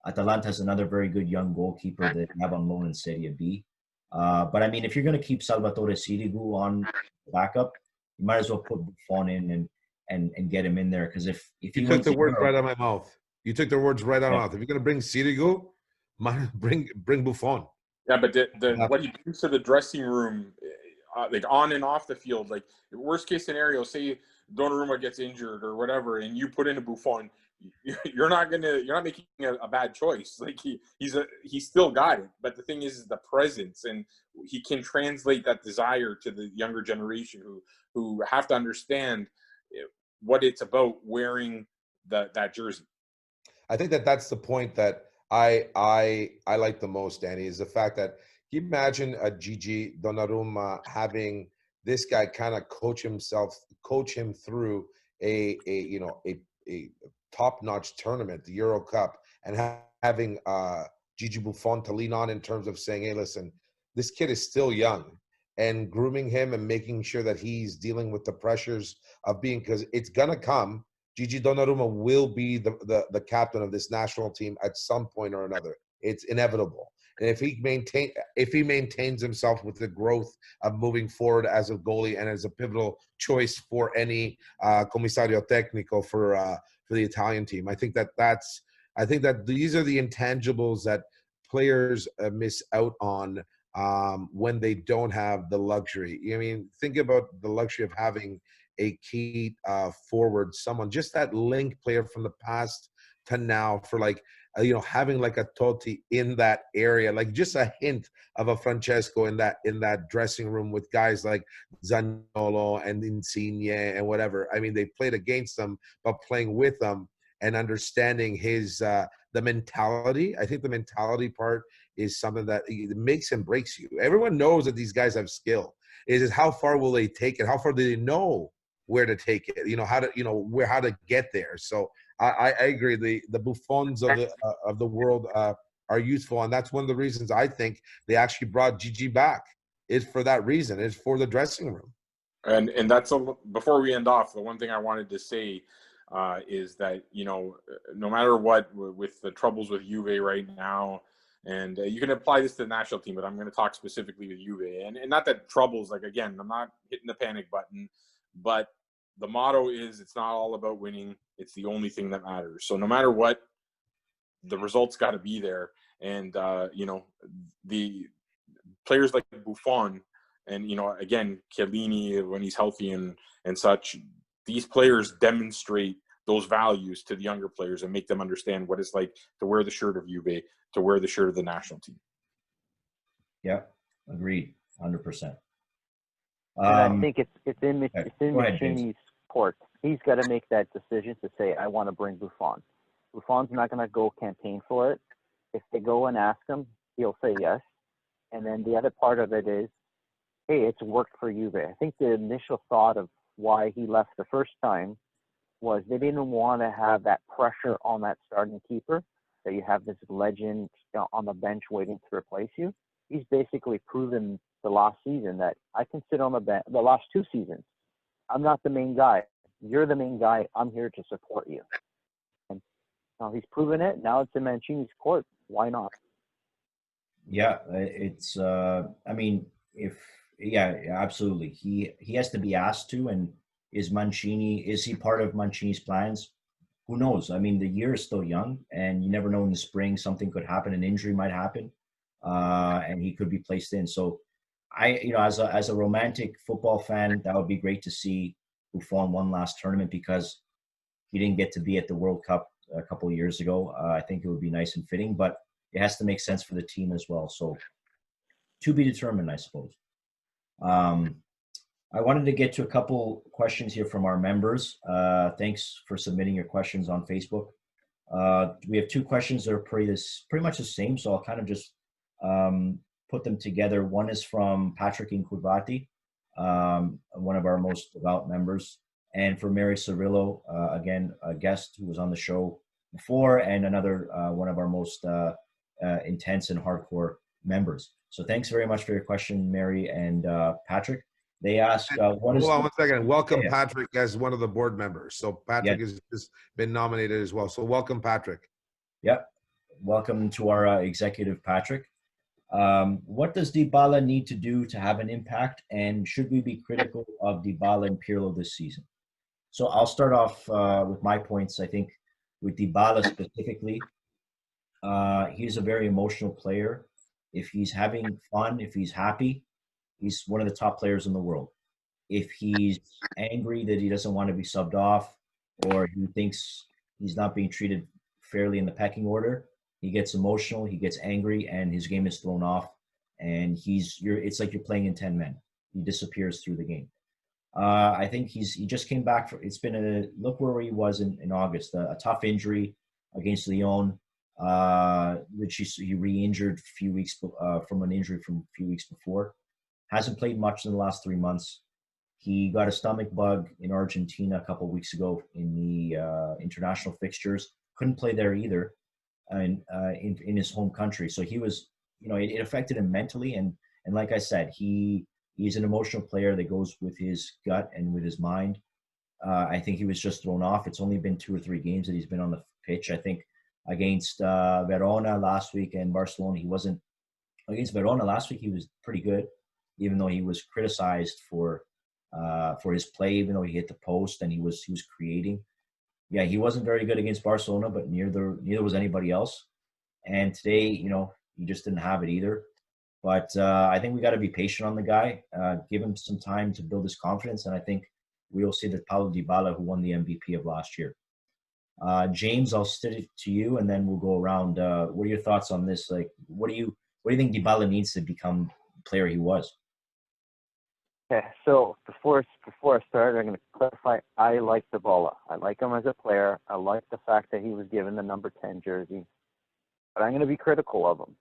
Atalanta has another very good young goalkeeper that they have on loan in Serie B. But I mean, if you're going to keep Salvatore Sirigu on backup, you might as well put Buffon in and get him in there, because if you took the words right out of my mouth. You took the words right out of my mouth. If you're going to bring Sirigu, bring Buffon. Yeah, but what he brings to the dressing room, like on and off the field, like worst case scenario, say Donnarumma gets injured or whatever, and you put in a Buffon, you're not making a bad choice. Like he's still got it. But the thing is the presence, and he can translate that desire to the younger generation who have to understand what it's about wearing that jersey. I think that's the point that I like the most, Danny, is the fact that can you imagine a Gigi Donnarumma having this guy kind of coach him through a top-notch tournament, the Euro Cup, and having Gigi Buffon to lean on in terms of saying, hey, listen, this kid is still young, and grooming him and making sure that he's dealing with the pressures of being, because it's going to come. Gigi Donnarumma will be the captain of this national team at some point or another. It's inevitable. And if he maintains himself with the growth of moving forward as a goalie and as a pivotal choice for any commissario tecnico for the Italian team, I think that these are the intangibles that players miss out on when they don't have the luxury. I mean, think about the luxury of having a key forward, someone, just that link player from the past to now, for like, having like a Totti in that area, like just a hint of a Francesco in that dressing room with guys like Zaniolo and Insigne and whatever. I mean, they played against them, but playing with them and understanding his the mentality. I think the mentality part is something that makes and breaks you. Everyone knows that these guys have skill. It is how far will they take it? How far do they know where to take it? How to get there. So I agree. The Buffons of the world are useful, and that's one of the reasons I think they actually brought Gigi back. Is for that reason. It's for the dressing room. And that's before we end off, the one thing I wanted to say is that no matter what, with the troubles with Juve right now, and you can apply this to the national team, but I'm going to talk specifically with Juve, and not that troubles. Like, again, I'm not hitting the panic button, but the motto is it's not all about winning. It's the only thing that matters. So no matter what, the results got to be there. And, the players like Buffon and, again, Chiellini when he's healthy and such, these players demonstrate those values to the younger players and make them understand what it's like to wear the shirt of Juve, to wear the shirt of the national team. Yeah, agreed, 100%. And I think it's in Go ahead, James. Mancini's court. He's got to make that decision to say, I want to bring Buffon. Buffon's not going to go campaign for it. If they go and ask him, he'll say yes. And then the other part of it is, hey, it's worked for Juve. I think the initial thought of why he left the first time was they didn't want to have that pressure on that starting keeper, that you have this legend on the bench waiting to replace you. He's basically proven the last season that I can sit on the bench, the last 2 seasons. I'm not the main guy. You're the main guy. I'm here to support you. And now he's proven it. Now it's in Mancini's court. Why not? Yeah, it's. I mean, absolutely. He has to be asked to. And is he part of Mancini's plans? Who knows? I mean, the year is still young, and you never know. In the spring, something could happen. An injury might happen, and he could be placed in. So, as a romantic football fan, that would be great to see Buffon one last tournament, because he didn't get to be at the World Cup a couple of years ago. I think it would be nice and fitting, but it has to make sense for the team as well. So, to be determined, I suppose. I wanted to get to a couple questions here from our members. Thanks for submitting your questions on Facebook. We have 2 questions that are pretty much the same, so I'll kind of just put them together. One is from Patrick in Verratti, one of our most devout members, and for Mary Cirillo, again, a guest who was on the show before, and another one of our most intense and hardcore members. So thanks very much for your question, Mary and Patrick. They ask, hold on 1 second. Welcome, Patrick, as one of the board members. So Patrick has been nominated as well. So welcome, Patrick. Yep. Welcome to our executive, Patrick. What does Dybala need to do to have an impact, and should we be critical of Dybala and Pirlo this season? So I'll start off with my points. I think with Dybala specifically, he's a very emotional player. If he's having fun, if he's happy, he's one of the top players in the world. If he's angry that he doesn't want to be subbed off, or he thinks he's not being treated fairly in the pecking order, he gets emotional, he gets angry, and his game is thrown off. And it's like you're playing in 10 men. He disappears through the game. I think he just came back. Look where he was in August. A tough injury against Lyon, which he re-injured a few weeks from an injury from a few weeks before. Hasn't played much in the last 3 months. He got a stomach bug in Argentina a couple of weeks ago in the international fixtures. Couldn't play there either, in his home country. So he was, it affected him mentally. And like I said, he's an emotional player that goes with his gut and with his mind. I think he was just thrown off. It's only been 2 or 3 games that he's been on the pitch. I think against Verona last week and Barcelona, he wasn't. Against Verona last week, he was pretty good, even though he was criticized for his play, even though he hit the post and he was creating. Yeah, he wasn't very good against Barcelona, but neither was anybody else. And today, he just didn't have it either. But I think we got to be patient on the guy, give him some time to build his confidence, and I think we'll see that Paulo Dybala, who won the MVP of last year. James, I'll stick it to you, and then we'll go around. What are your thoughts on this? Like, what do you think Dybala needs to become the player he was? Okay, so before I start, I'm going to clarify. I like Dybala. I like him as a player. I like the fact that he was given the number 10 jersey. But I'm going to be critical of him.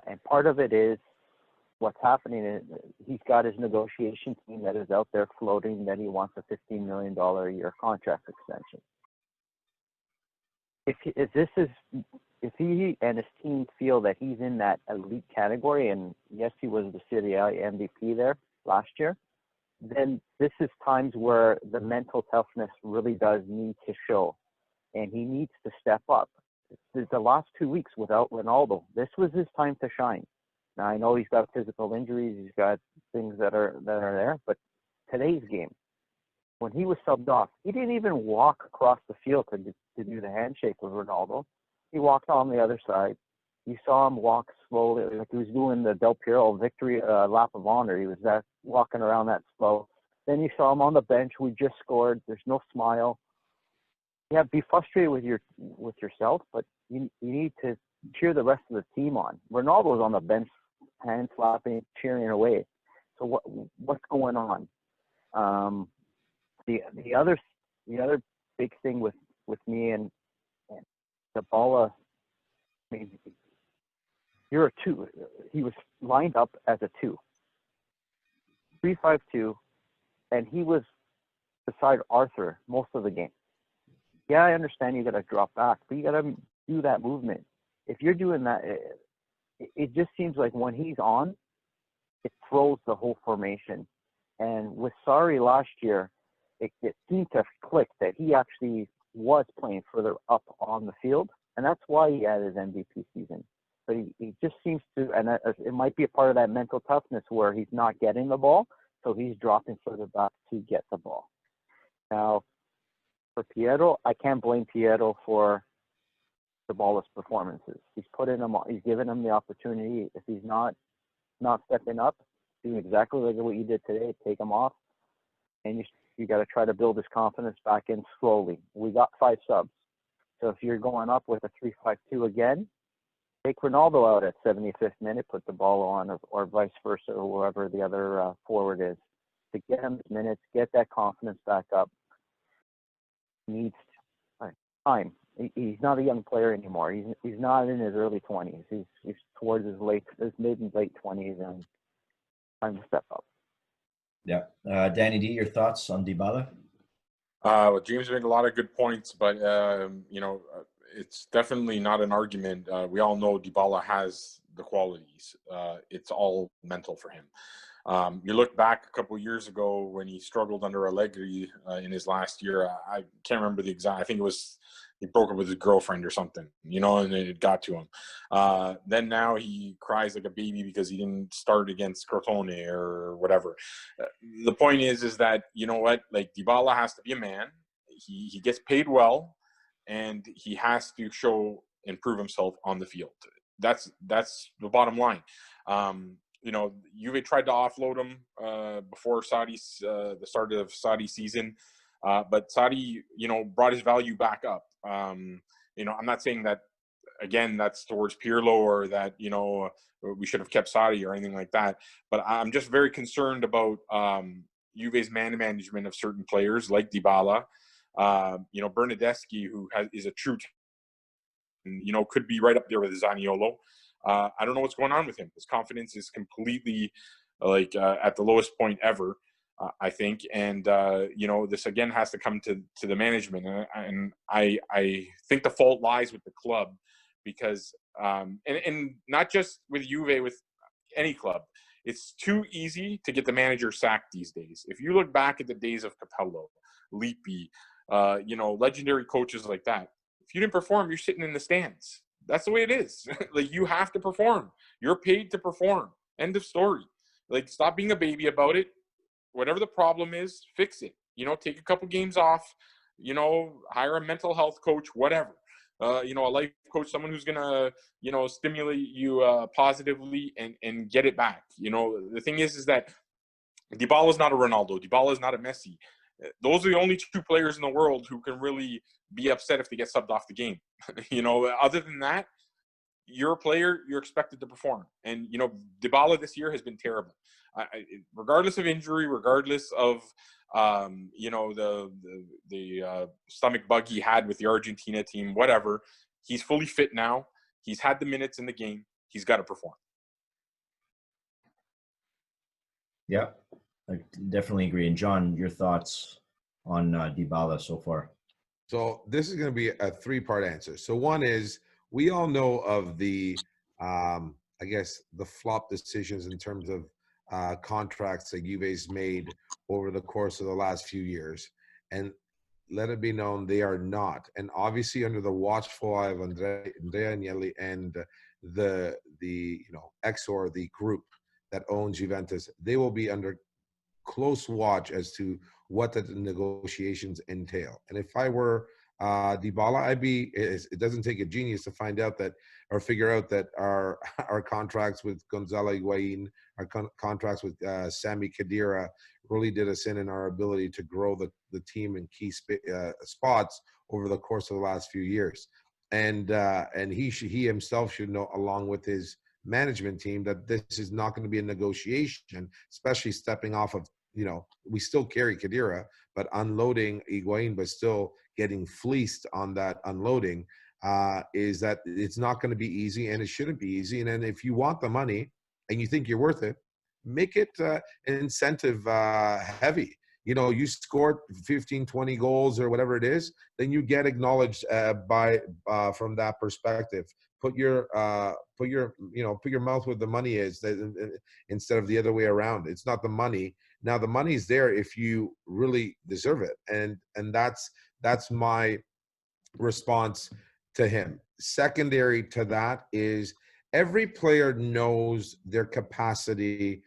And part of it is what's happening is he's got his negotiation team that is out there floating that he wants a $15 million a year contract extension. If he and his team feel that he's in that elite category, and yes, he was the Serie MVP there last year, then this is times where the mental toughness really does need to show, and he needs to step up. The last 2 weeks without Ronaldo, this was his time to shine. Now, I know he's got physical injuries, he's got things that are there, but today's game, when he was subbed off, he didn't even walk across the field to do the handshake with Ronaldo. He walked on the other side. You saw him walk slowly, like he was doing the Del Piero victory lap of honor. He was walking around that slow. Then you saw him on the bench. We just scored. There's no smile. yeah, be frustrated with yourself, but you need to cheer the rest of the team on. Ronaldo's on the bench, hand slapping, cheering away. So what's going on? The other big thing with me and Dybala, I mean, you're a 2. He was lined up as a 2, 3-5-2, and he was beside Arthur most of the game. Yeah, I understand you got to drop back, but you got to do that movement. If you're doing that, it just seems like when he's on, it throws the whole formation. And with Serie last year, it seemed to click that he actually was playing further up on the field, and that's why he had his MVP season. But he just seems to, and it might be a part of that mental toughness where he's not getting the ball, so he's dropping further back to get the ball. Now, for Piero, I can't blame Piero for Dybala's performances. He's given him the opportunity. If he's not stepping up, doing exactly like what you did today, take him off, and you got to try to build his confidence back in slowly. We got 5 subs, so if you're going up with a 3-5-2 again, take Ronaldo out at 75th minute, put the ball on, or vice versa, or whoever the other forward is, to get him minutes, get that confidence back up. He needs time. He's not a young player anymore. He's not in his early 20s. He's towards his mid and late 20s, and time to step up. Yeah. Danny D, your thoughts on Dybala? Well, James made a lot of good points, but it's definitely not an argument. We all know Dybala has the qualities. It's all mental for him. You look back a couple of years ago when he struggled under Allegri in his last year. I can't remember the exact. I think it was he broke up with his girlfriend or something, and it got to him. Then now he cries like a baby because he didn't start against Crotone or whatever. The point is that, you know what, like Dybala has to be a man. He gets paid well, and he has to improve himself on the field. That's the bottom line. Juve tried to offload him before the start of Sarri's season, but Sarri, brought his value back up. I'm not saying that, again, that's towards Pirlo or that, we should have kept Sarri or anything like that, but I'm just very concerned about Juve's management of certain players like Dybala, Bernardeschi, who is a true, could be right up there with Zaniolo. I don't know what's going on with him. His confidence is completely at the lowest point ever, I think. And, this again has to come to the management. And I think the fault lies with the club because, and not just with Juve, with any club, it's too easy to get the manager sacked these days. If you look back at the days of Capello, Lippi, legendary coaches like that, if you didn't perform, you're sitting in the stands. That's the way it is. You have to perform. You're paid to perform. End of story. Stop being a baby about it. Whatever the problem is, fix it. Take a couple games off. Hire a mental health coach, whatever. A life coach, someone who's going to, stimulate you positively and get it back. The thing is that Dybala is not a Ronaldo. Dybala is not a Messi. Those are the only 2 players in the world who can really be upset if they get subbed off the game. Other than that, you're a player, you're expected to perform. And, Dybala this year has been terrible. Regardless of injury, regardless of, the stomach bug he had with the Argentina team, whatever, he's fully fit now. He's had the minutes in the game. He's got to perform. Yeah, I definitely agree. And John, your thoughts on Dybala so far? So this is going to be a 3-part answer. So one is, we all know of the, the flop decisions in terms of contracts that Juve's made over the course of the last few years. And let it be known, they are not. And obviously under the watchful eye of Andrea Agnelli and the Exor, the group that owns Juventus, they will be under close watch as to what the negotiations entail. And if I were Dybala, it doesn't take a genius to find out that or figure out that our our contracts with Gonzalo Higuain, our contracts with Sami Khedira really did us in our ability to grow the team in key spots over the course of the last few years. And he himself should know, along with his management team, that this is not going to be a negotiation, especially stepping off of, we still carry Khedira, but unloading Higuain, but still getting fleeced on that unloading, is that it's not going to be easy, and it shouldn't be easy. And then if you want the money and you think you're worth it, make it an incentive heavy. You scored 15, 20 goals or whatever it is, then you get acknowledged from that perspective. Put your mouth where the money is, instead of the other way around. It's not the money. Now the money's there if you really deserve it, and that's my response to him. Secondary to that is every player knows their capacity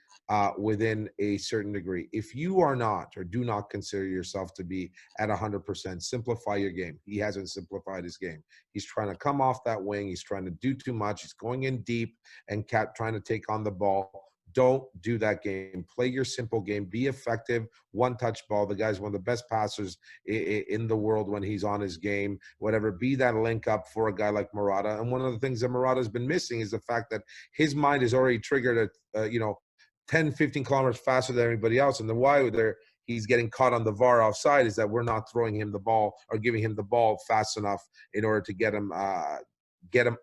within a certain degree. If you are not, or do not consider yourself to be at 100%, simplify your game. He hasn't simplified his game. He's trying to come off that wing. He's trying to do too much. He's going in deep and trying to take on the ball. Don't do that game. Play your simple game. Be effective. One-touch ball. The guy's one of the best passers in the world when he's on his game. Whatever. Be that link up for a guy like Morata. And one of the things that Morata's been missing is the fact that his mind is already triggered at 10, 15 kilometers faster than everybody else. And the why he's getting caught on the VAR offside is that we're not throwing him the ball or giving him the ball fast enough in order to get him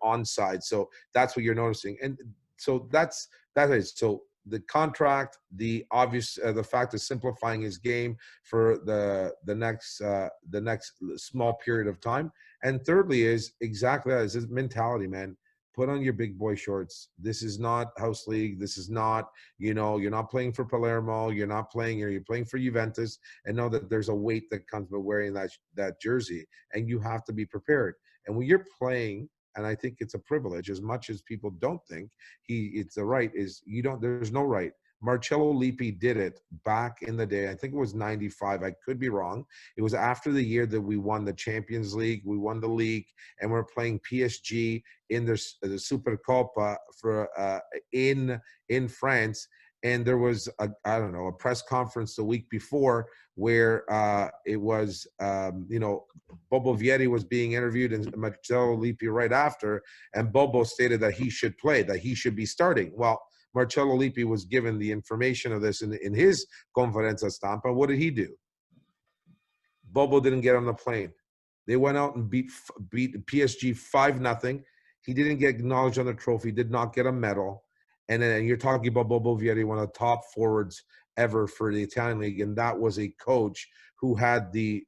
onside. So that's what you're noticing. And so that is so the contract, the obvious, the fact of simplifying his game for the next small period of time, and thirdly is exactly that, is his mentality, man. Put on your big boy shorts. This is not house league. This is not, you're not playing for Palermo. You're playing for Juventus, and know that there's a weight that comes with wearing that jersey, and you have to be prepared. And when you're playing, and I think it's a privilege, as much as people don't think it's the right, there's no right. Marcello Lippi did it back in the day. I think it was 95. I could be wrong. It was after the year that we won the Champions League. We won the league, and we're playing PSG in the Supercoppa in France. And there was a press conference the week before where it was, Bobo Vieri was being interviewed and Marcello Lippi right after, and Bobo stated that he should play, that he should be starting. Well, Marcello Lippi was given the information of this in his conferenza stampa. What did he do? Bobo didn't get on the plane. They went out and beat PSG 5-0. He didn't get acknowledged on the trophy, did not get a medal. And then you're talking about Bobo Vieri, one of the top forwards ever for the Italian league. And that was a coach who had the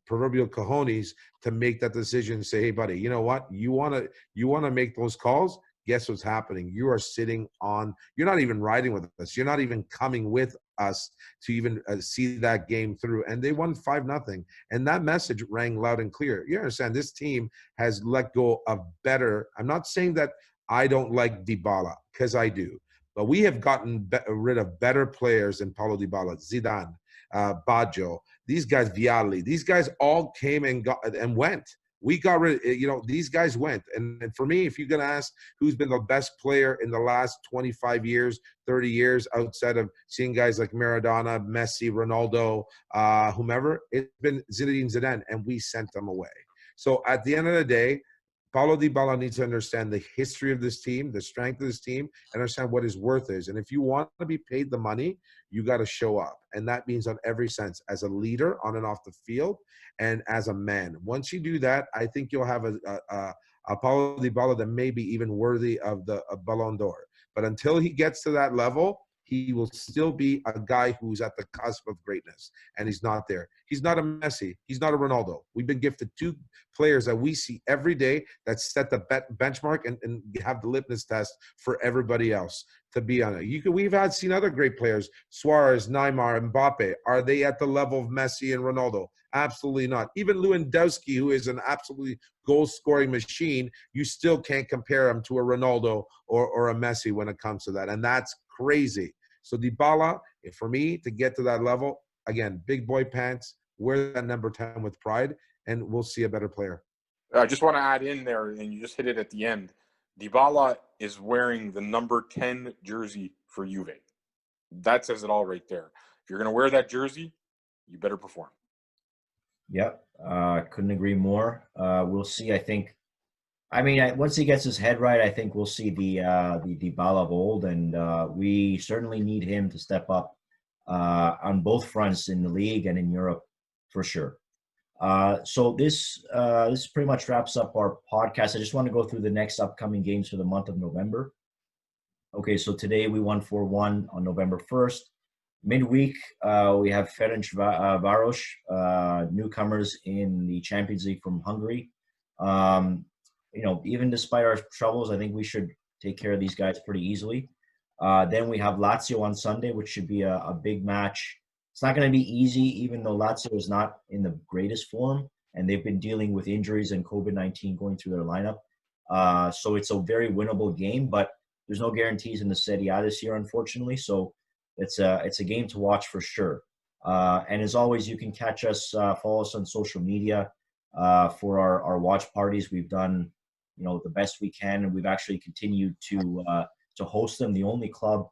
proverbial cojones to make that decision and say, hey, buddy, you know what? You want to make those calls? Guess what's happening? You are sitting on, you're not even riding with us. You're not even coming with us to even see that game through. And they won 5-0. And that message rang loud and clear. You understand, this team has let go of better. I'm not saying that I don't like Dybala, because I do. But we have gotten rid of better players than Paulo Dybala, Zidane, Baggio, these guys, Vialli. These guys all came and went. We got rid of, these guys went. And for me, if you're going to ask who's been the best player in the last 25 years, 30 years, outside of seeing guys like Maradona, Messi, Ronaldo, whomever, it's been Zinedine Zidane, and we sent them away. So at the end of the day, Paulo Dybala needs to understand the history of this team, the strength of this team, and understand what his worth is. And if you want to be paid the money, you got to show up. And that means on every sense, as a leader on and off the field, and as a man. Once you do that, I think you'll have a Paulo Dybala that may be even worthy of the Ballon d'Or. But until he gets to that level, he will still be a guy who's at the cusp of greatness, and he's not there. He's not a Messi. He's not a Ronaldo. We've been gifted two players that we see every day that set the benchmark and have the litmus test for everybody else to be on it. We've seen other great players, Suarez, Neymar, Mbappe. Are they at the level of Messi and Ronaldo? Absolutely not. Even Lewandowski, who is an absolutely goal-scoring machine, you still can't compare him to a Ronaldo or a Messi when it comes to that, and that's crazy. So Dybala, for me, to get to that level, again, big boy pants, wear that number 10 with pride, and we'll see a better player. I just want to add in there, and you just hit it at the end. Dybala is wearing the number 10 jersey for Juve. That says it all right there. If you're going to wear that jersey, you better perform. Yep, couldn't agree more. We'll see. Once he gets his head right, I think we'll see the Dybala of old, and we certainly need him to step up on both fronts in the league and in Europe for sure. So this pretty much wraps up our podcast. I just want to go through the next upcoming games for the month of November. Okay, so today we won 4-1 on November 1st. Midweek, we have Ferencváros, newcomers in the Champions League from Hungary. Even despite our troubles, I think we should take care of these guys pretty easily. Then we have Lazio on Sunday, which should be a big match. It's not going to be easy, even though Lazio is not in the greatest form, and they've been dealing with injuries and COVID-19 going through their lineup. So it's a very winnable game, but there's no guarantees in the Serie A this year, unfortunately. So it's a game to watch for sure. And as always, you can catch us, follow us on social media for our watch parties. We've done, the best we can, and we've actually continued to host them. The only club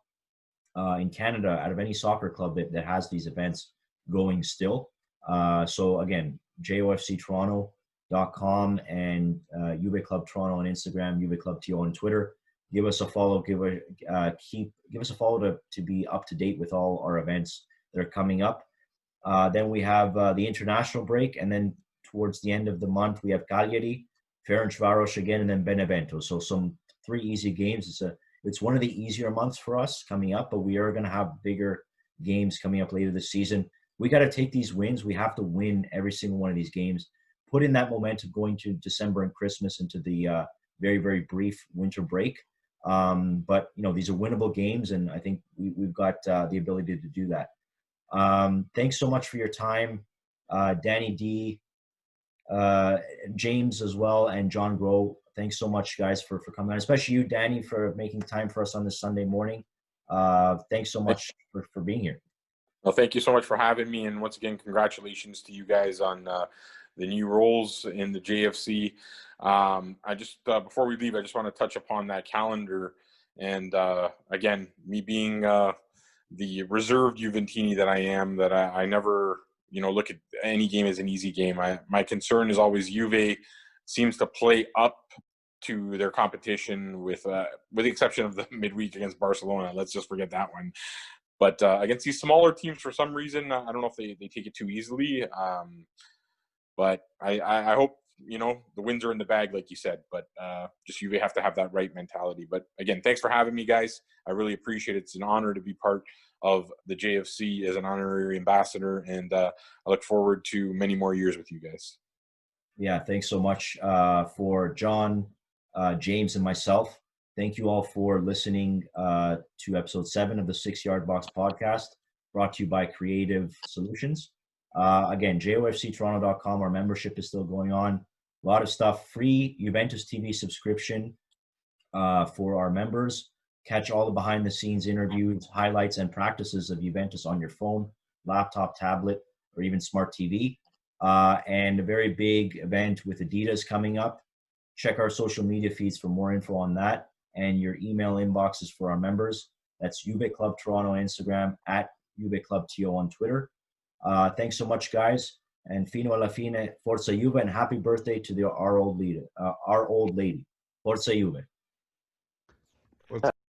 in Canada out of any soccer club that has these events going still. So again, jofctoronto.com and Juve Club Toronto on Instagram, Juve Club TO on Twitter. Give us a follow. Give us a follow to be up to date with all our events that are coming up. Then we have the international break, and then towards the end of the month we have Cagliari, Ferencváros again, and then Benevento. So some 3 easy games. It's one of the easier months for us coming up, but we are going to have bigger games coming up later this season. We got to take these wins. We have to win every single one of these games. Put in that momentum going to December and Christmas into the very, very brief winter break. But these are winnable games, and I think we've got the ability to do that. Thanks so much for your time, Danny D, James as well, and John Groh. Thanks so much, guys, for coming on, especially you, Danny, for making time for us on this Sunday morning. Thanks so much for being here. Well, thank you so much for having me, and once again, congratulations to you guys on the new roles in the JFC. I just before we leave, I just want to touch upon that calendar, and again, me being the reserved Juventini that I am, that I never look at any game as an easy game. My concern is always Juve seems to play up to their competition with the exception of the midweek against Barcelona. Let's just forget that one. But against these smaller teams, for some reason, I don't know if they take it too easily. But I hope, the wins are in the bag, like you said. But just Juve have to have that right mentality. But again, thanks for having me, guys. I really appreciate it. It's an honor to be part of the JFC as an honorary ambassador. And I look forward to many more years with you guys. Yeah, thanks so much for John, James, and myself. Thank you all for listening to episode 7 of the 6 Yard Box podcast, brought to you by Creative Solutions. Again, jofctoronto.com. Our membership is still going on. A lot of stuff, free Juventus TV subscription for our members. Catch all the behind-the-scenes interviews, highlights, and practices of Juventus on your phone, laptop, tablet, or even smart TV. And a very big event with Adidas coming up. Check our social media feeds for more info on that, and your email inboxes for our members. That's Juve Club Toronto on Instagram, at Juve Club TO on Twitter. Thanks so much, guys. And fino alla fine, Forza Juve, and happy birthday to our old lady. Forza Juve.